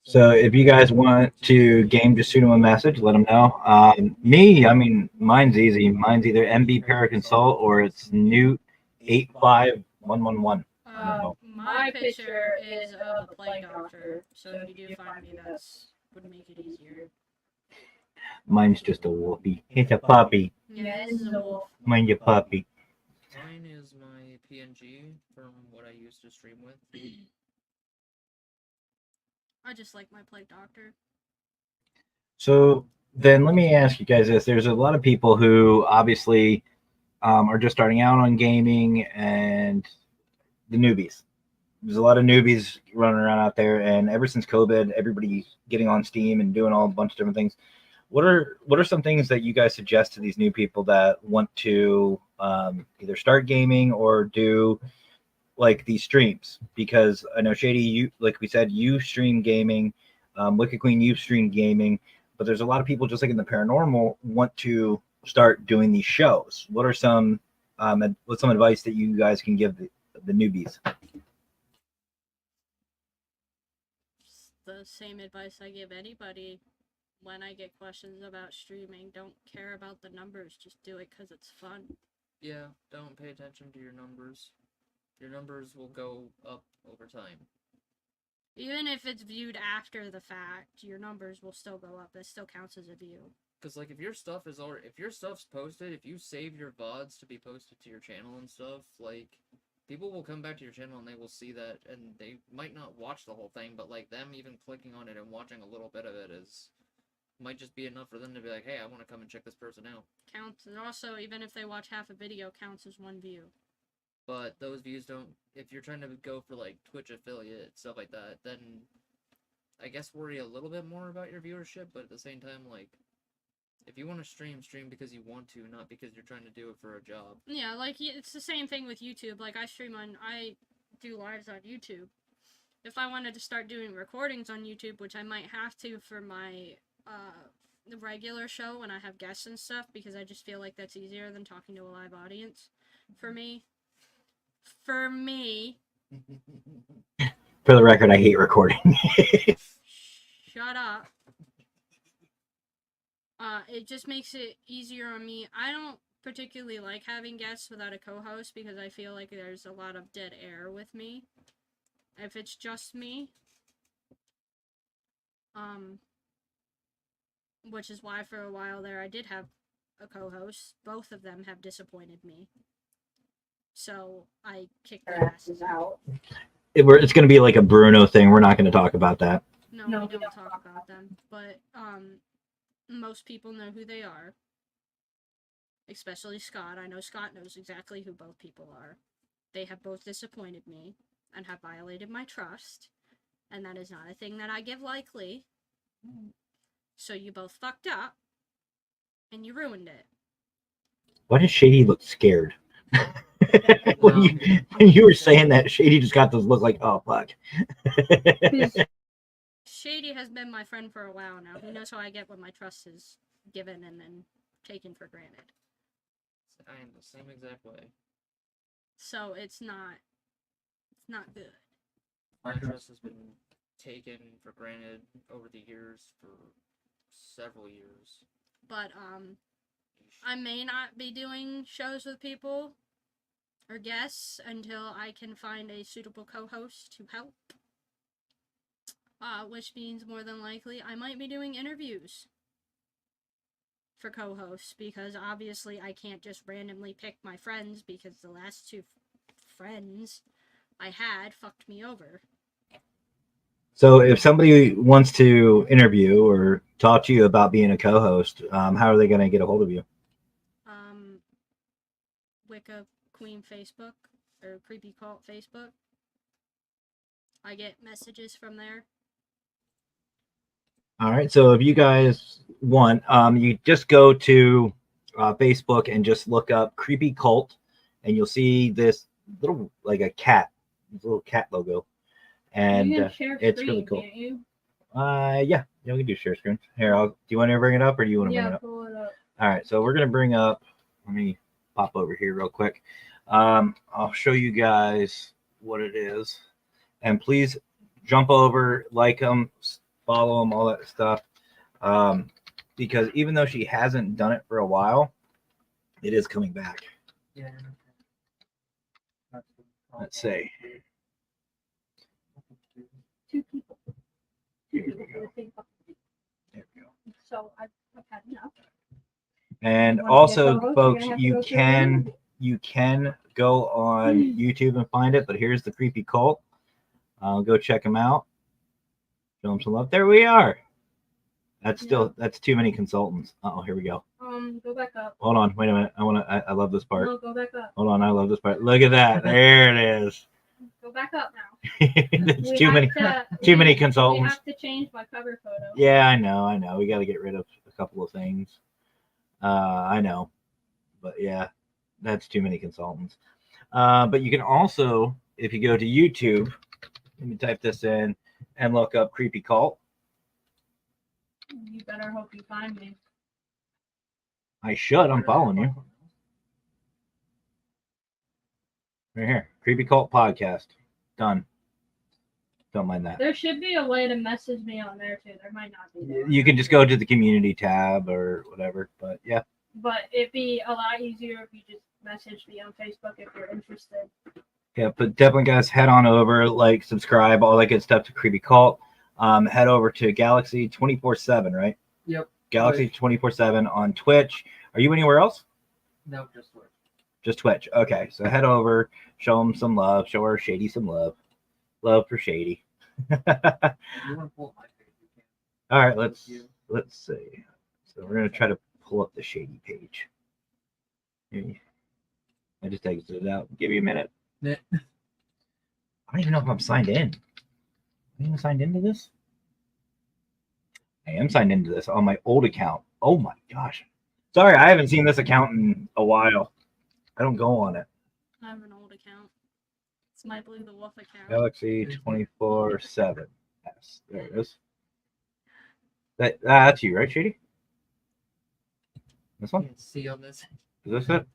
So if you guys want to game, just shoot them a message, let them know. I mean, mine's easy. Mine's either MB Paraconsult or it's Newt 85111. My picture is of a plague doctor, so if you do find me, that's would make it easier. Mine's just a wolfie. It's a puppy. Yeah, this is a wolf. Mine's a puppy. Mine is my PNG from what I used to stream with. I just like my plague doctor. So then let me ask you guys this. There's a lot of people who obviously are just starting out on gaming, and the newbies. There's a lot of newbies running around out there, and ever since COVID, everybody's getting on Steam and doing all a bunch of different things. What are some things that you guys suggest to these new people that want to either start gaming or do like these streams? Because I know Shady, you, like we said, you stream gaming. Wicca Queen, you've streamed gaming, but there's a lot of people just like in the paranormal want to start doing these shows. What are what's some advice that you guys can give the newbies? The same advice I give anybody when I get questions about streaming. Don't care about the numbers, just do it because it's fun. Yeah, don't pay attention to your numbers. Your numbers will go up over time. Even if it's viewed after the fact, your numbers will still go up. That still counts as a view. Because like if your stuff's posted, if you save your VODs to be posted to your channel and stuff, like people will come back to your channel and they will see that, and they might not watch the whole thing, but like them even clicking on it and watching a little bit of it might just be enough for them to be like, hey, I want to come and check this person out. Counts, and also even if they watch half a video, counts as one view. But those views don't. If you're trying to go for like Twitch affiliate stuff like that, then I guess worry a little bit more about your viewership. But at the same time, like if you want to stream because you want to, not because you're trying to do it for a job. Yeah, like it's the same thing with YouTube. Like I do lives on YouTube. If I wanted to start doing recordings on YouTube, which I might have to for my the regular show when I have guests and stuff, because I just feel like that's easier than talking to a live audience for me. For the record, I hate recording. Shut up. It just makes it easier on me. I don't particularly like having guests without a co-host because I feel like there's a lot of dead air with me. If it's just me. Which is why for a while there I did have a co-host. Both of them have disappointed me. So I kicked their asses out. It's going to be like a Bruno thing. We're not going to talk about that. No, we don't talk about them. But most people know who they are. Especially Scott. I know Scott knows exactly who both people are. They have both disappointed me and have violated my trust. And that is not a thing that I give lightly. So you both fucked up. And you ruined it. Why does Shady look scared? when you were saying that, Shady just got this look like, oh, fuck. Shady has been my friend for a while now. He knows how I get when my trust is given and then taken for granted. I am the same exact way. So it's not good. My trust has been taken for granted over the years for several years. But I may not be doing shows with people or guests until I can find a suitable co-host to help. Which means more than likely I might be doing interviews for co-hosts, because obviously I can't just randomly pick my friends, because the last two friends I had fucked me over. So if somebody wants to interview or talk to you about being a co-host, how are they going to get a hold of you? Wicca Queen Facebook or Creepy Cult Facebook. I get messages from there. All right. So if you guys want, you just go to Facebook and just look up Creepy Cult, and you'll see this little, like a cat, little cat logo. And it's screen, really cool. Can't you? Yeah, we can do share screen. Here, do you want to bring it up, or do you want to bring it up? Pull it up. All right, so we're gonna bring up. Let me pop over here real quick. I'll show you guys what it is, and please jump over, like them, follow them, all that stuff. Because even though she hasn't done it for a while, it is coming back. Yeah. Let's see. Two people. Here we go. There we go. So I've had enough. And also, folks, you can go on YouTube and find it, but here's the Creepy Cult. Go check them out. Show them some love. There we are. That's too many consultants. Oh, here we go. Go back up. Hold on, wait a minute. I love this part. No, go back up. Hold on, I love this part. Look at that. There it is. Go back up now. It's too many consultants. We have to change my cover photo. Yeah, I know. We got to get rid of a couple of things. I know, but yeah, that's too many consultants. But you can also, if you go to YouTube, let me type this in and look up Creepy Cult. You better hope you find me. I should. I'm following you. Right here. Creepy Cult Podcast. Done. Don't mind that. There should be a way to message me on there too. There might not be. though. You can just go to the community tab or whatever. But yeah. But it'd be a lot easier if you just message me on Facebook if you're interested. Yeah, but definitely, guys, head on over, like, subscribe, all that good stuff to Creepy Cult. Head over to Galaxy 24/7, right? Yep. Galaxy 24/7 on Twitch. Are you anywhere else? Nope, just Twitch. Just Twitch. Okay, so head over, show them some love, show her Shady some love. Love for Shady. If you want to pull up my page, you can. All right, let's You. see. So we're gonna try to pull up the Shady page. Here. I just exited it out. Give you a minute. Yeah. I don't even know if I'm signed in. Am I even signed into this? I am signed into this on my old account. Oh my gosh. Sorry, I haven't seen this account in a while. I don't go on it. I have an old account. It's my Blue the Wolf account. Galaxy 24/7. Yes, there it is. That's you, right, Shady? This You one? can see on this. Is this it?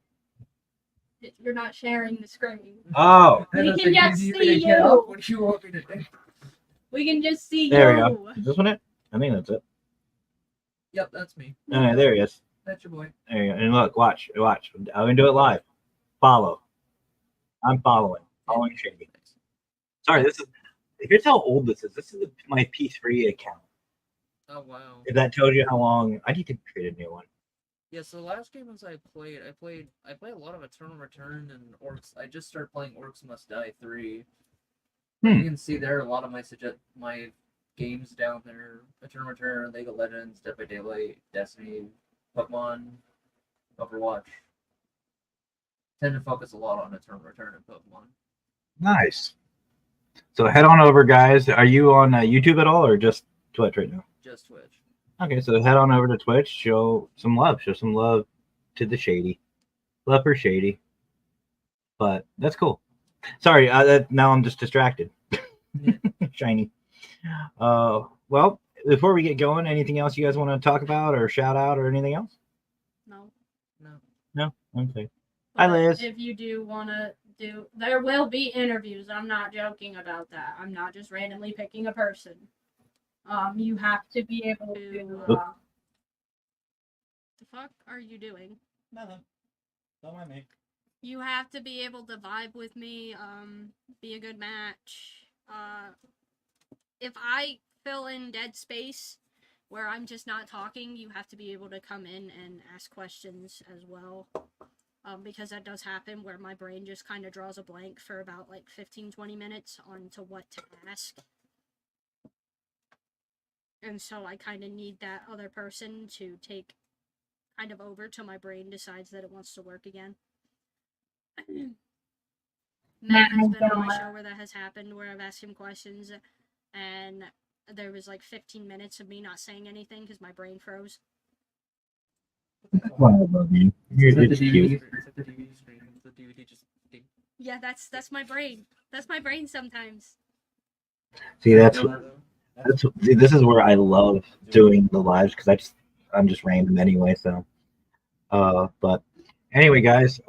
You're not sharing the screen. Oh, We can just see What do you want me to do? We can just see there we you. go. Is this one it? I think that's it. Yep, that's me. All right, there he is. That's your boy. There you go. And look, watch. I'm gonna do it live. Follow. I'm following Shady. Sorry, this is. Here's how old this is. This is my P3 account. Oh wow. If that tells you how long, I need to create a new one. Yeah, so the last games I played a lot of Eternal Return and Orcs. I just started playing Orcs Must Die 3. You can see there a lot of my games down there: Eternal Return, League of Legends, Dead by Daylight, Destiny, Pokemon, Overwatch. Tend to focus a lot on Eternal Return and Pokemon. Nice. So head on over, guys. Are you on YouTube at all, or just Twitch right now? Just Twitch. Okay, so head on over to Twitch. Show some love. Show some love to the Shady. Love for Shady. But that's cool. Sorry, now I'm just distracted. Yeah. Shiny. Well, before we get going, anything else you guys want to talk about or shout out or anything else? No. No? Okay. Hi, But Liz. If you do want to do, there will be interviews. I'm not joking about that. I'm not just randomly picking a person. You have to be able to. Oop. The fuck are you doing? Nothing. Don't mind me. You have to be able to vibe with me, be a good match. If I fill in dead space where I'm just not talking, you have to be able to come in and ask questions as well. Because that does happen where my brain just kind of draws a blank for about like 15-20 minutes on to what to ask. And so I kind of need that other person to take kind of over till my brain decides that it wants to work again. Matt has been on my show where that has happened, where I've asked him questions and there was like 15 minutes of me not saying anything because my brain froze. Well, I love you. It's like It's the cute. DVD, it's like the DVD screen. The DVD just. Yeah, that's my brain. That's my brain sometimes. See, this is where I love doing the lives because I'm just random anyway. So, but anyway, guys,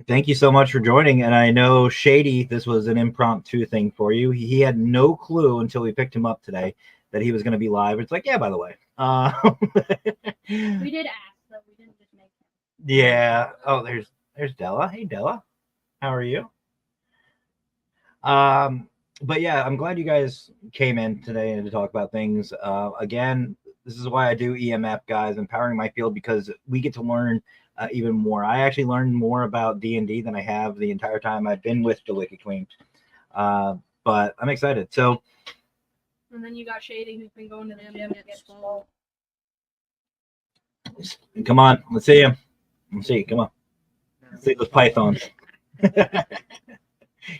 thank you so much for joining. And I know Shady, this was an impromptu thing for you. He had no clue until we picked him up today that he was going to be live. It's like, yeah, by the way, We did ask, but we didn't just make it. yeah. Oh, there's Della. Hey, Della, how are you? But yeah, I'm glad you guys came in today and to talk about things. Again, this is why I do EMF, guys, empowering my field, because we get to learn even more. I actually learned more about D&D than I have the entire time I've been with the Wicca Queen. But I'm excited. So, And then you got Shady, who's been going to the gym to get swole. come on, let's see him. Let's see. Come on. Let's see those pythons.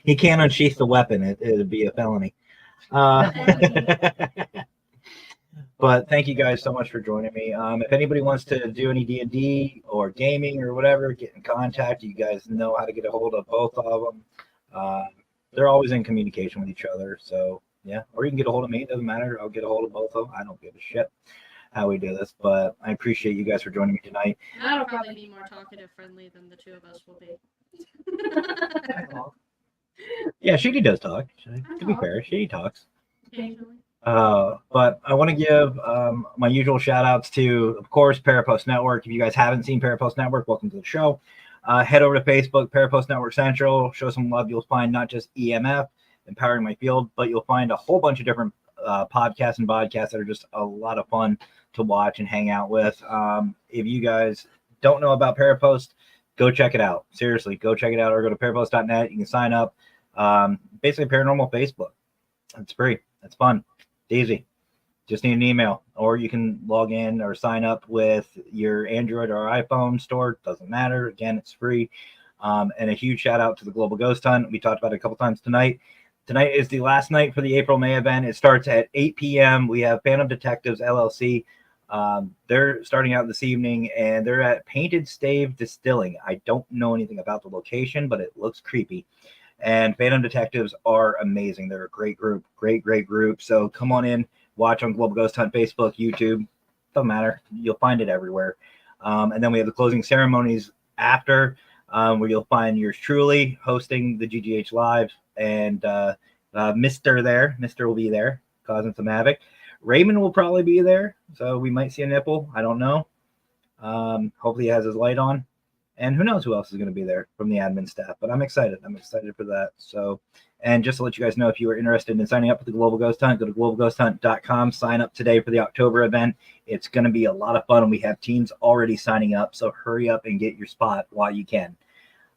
He can't unsheath the weapon. It'd be a felony. But thank you guys so much for joining me. If anybody wants to do any D&D or gaming or whatever, get in contact. You guys know how to get a hold of both of them. They're always in communication with each other. So Yeah, or you can get a hold of me. It doesn't matter. I'll get a hold of both of them. I don't give a shit how we do this, but I appreciate you guys for joining me tonight. That'll probably be more talkative friendly than the two of us will be. Yeah, Shady does talk. To be fair, Shady talks. Occasionally. But I want to give my usual shout outs to, of course, Parapost Network. If you guys haven't seen Parapost Network, welcome to the show. Head over to Facebook, Parapost Network Central. Show some love. You'll find not just EMF, Empowering My Field, but you'll find a whole bunch of different podcasts and podcasts that are just a lot of fun to watch and hang out with. If you guys don't know about Parapost, go check it out. Seriously, go check it out or go to parapost.net. You can sign up. Basically, Paranormal Facebook. It's free. It's fun. It's easy. Just need an email, or you can log in or sign up with your Android or iPhone store. Doesn't matter. Again, it's free. And a huge shout out to the Global Ghost Hunt. We talked about it a couple times tonight. Tonight is the last night for the April May event. It starts at 8 p.m. We have Phantom Detectives LLC. They're starting out this evening, and they're at Painted Stave Distilling. I don't know anything about the location, but it looks creepy. And Phantom Detectives are amazing. They're a great group, great group. So come on in, watch on Global Ghost Hunt, Facebook, YouTube. Doesn't matter. You'll find it everywhere. And then we have the closing ceremonies after, where you'll find yours truly hosting the GGH Live. And Mr. will be there causing some havoc. Raymond will probably be there, so we might see a nipple. I don't know. Hopefully he has his light on. And who knows who else is going to be there from the admin staff. But I'm excited. I'm excited for that. So, and just to let you guys know, if you are interested in signing up for the Global Ghost Hunt, go to globalghosthunt.com. Sign up today for the October event. It's going to be a lot of fun. And we have teams already signing up. So hurry up and get your spot while you can.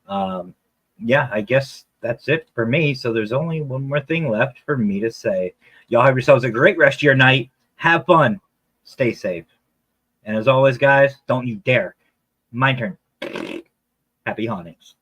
Yeah, I guess that's it for me. So there's only one more thing left for me to say. Y'all have yourselves a great rest of your night. Have fun. Stay safe. And as always, guys, don't you dare. My turn. Happy hauntings.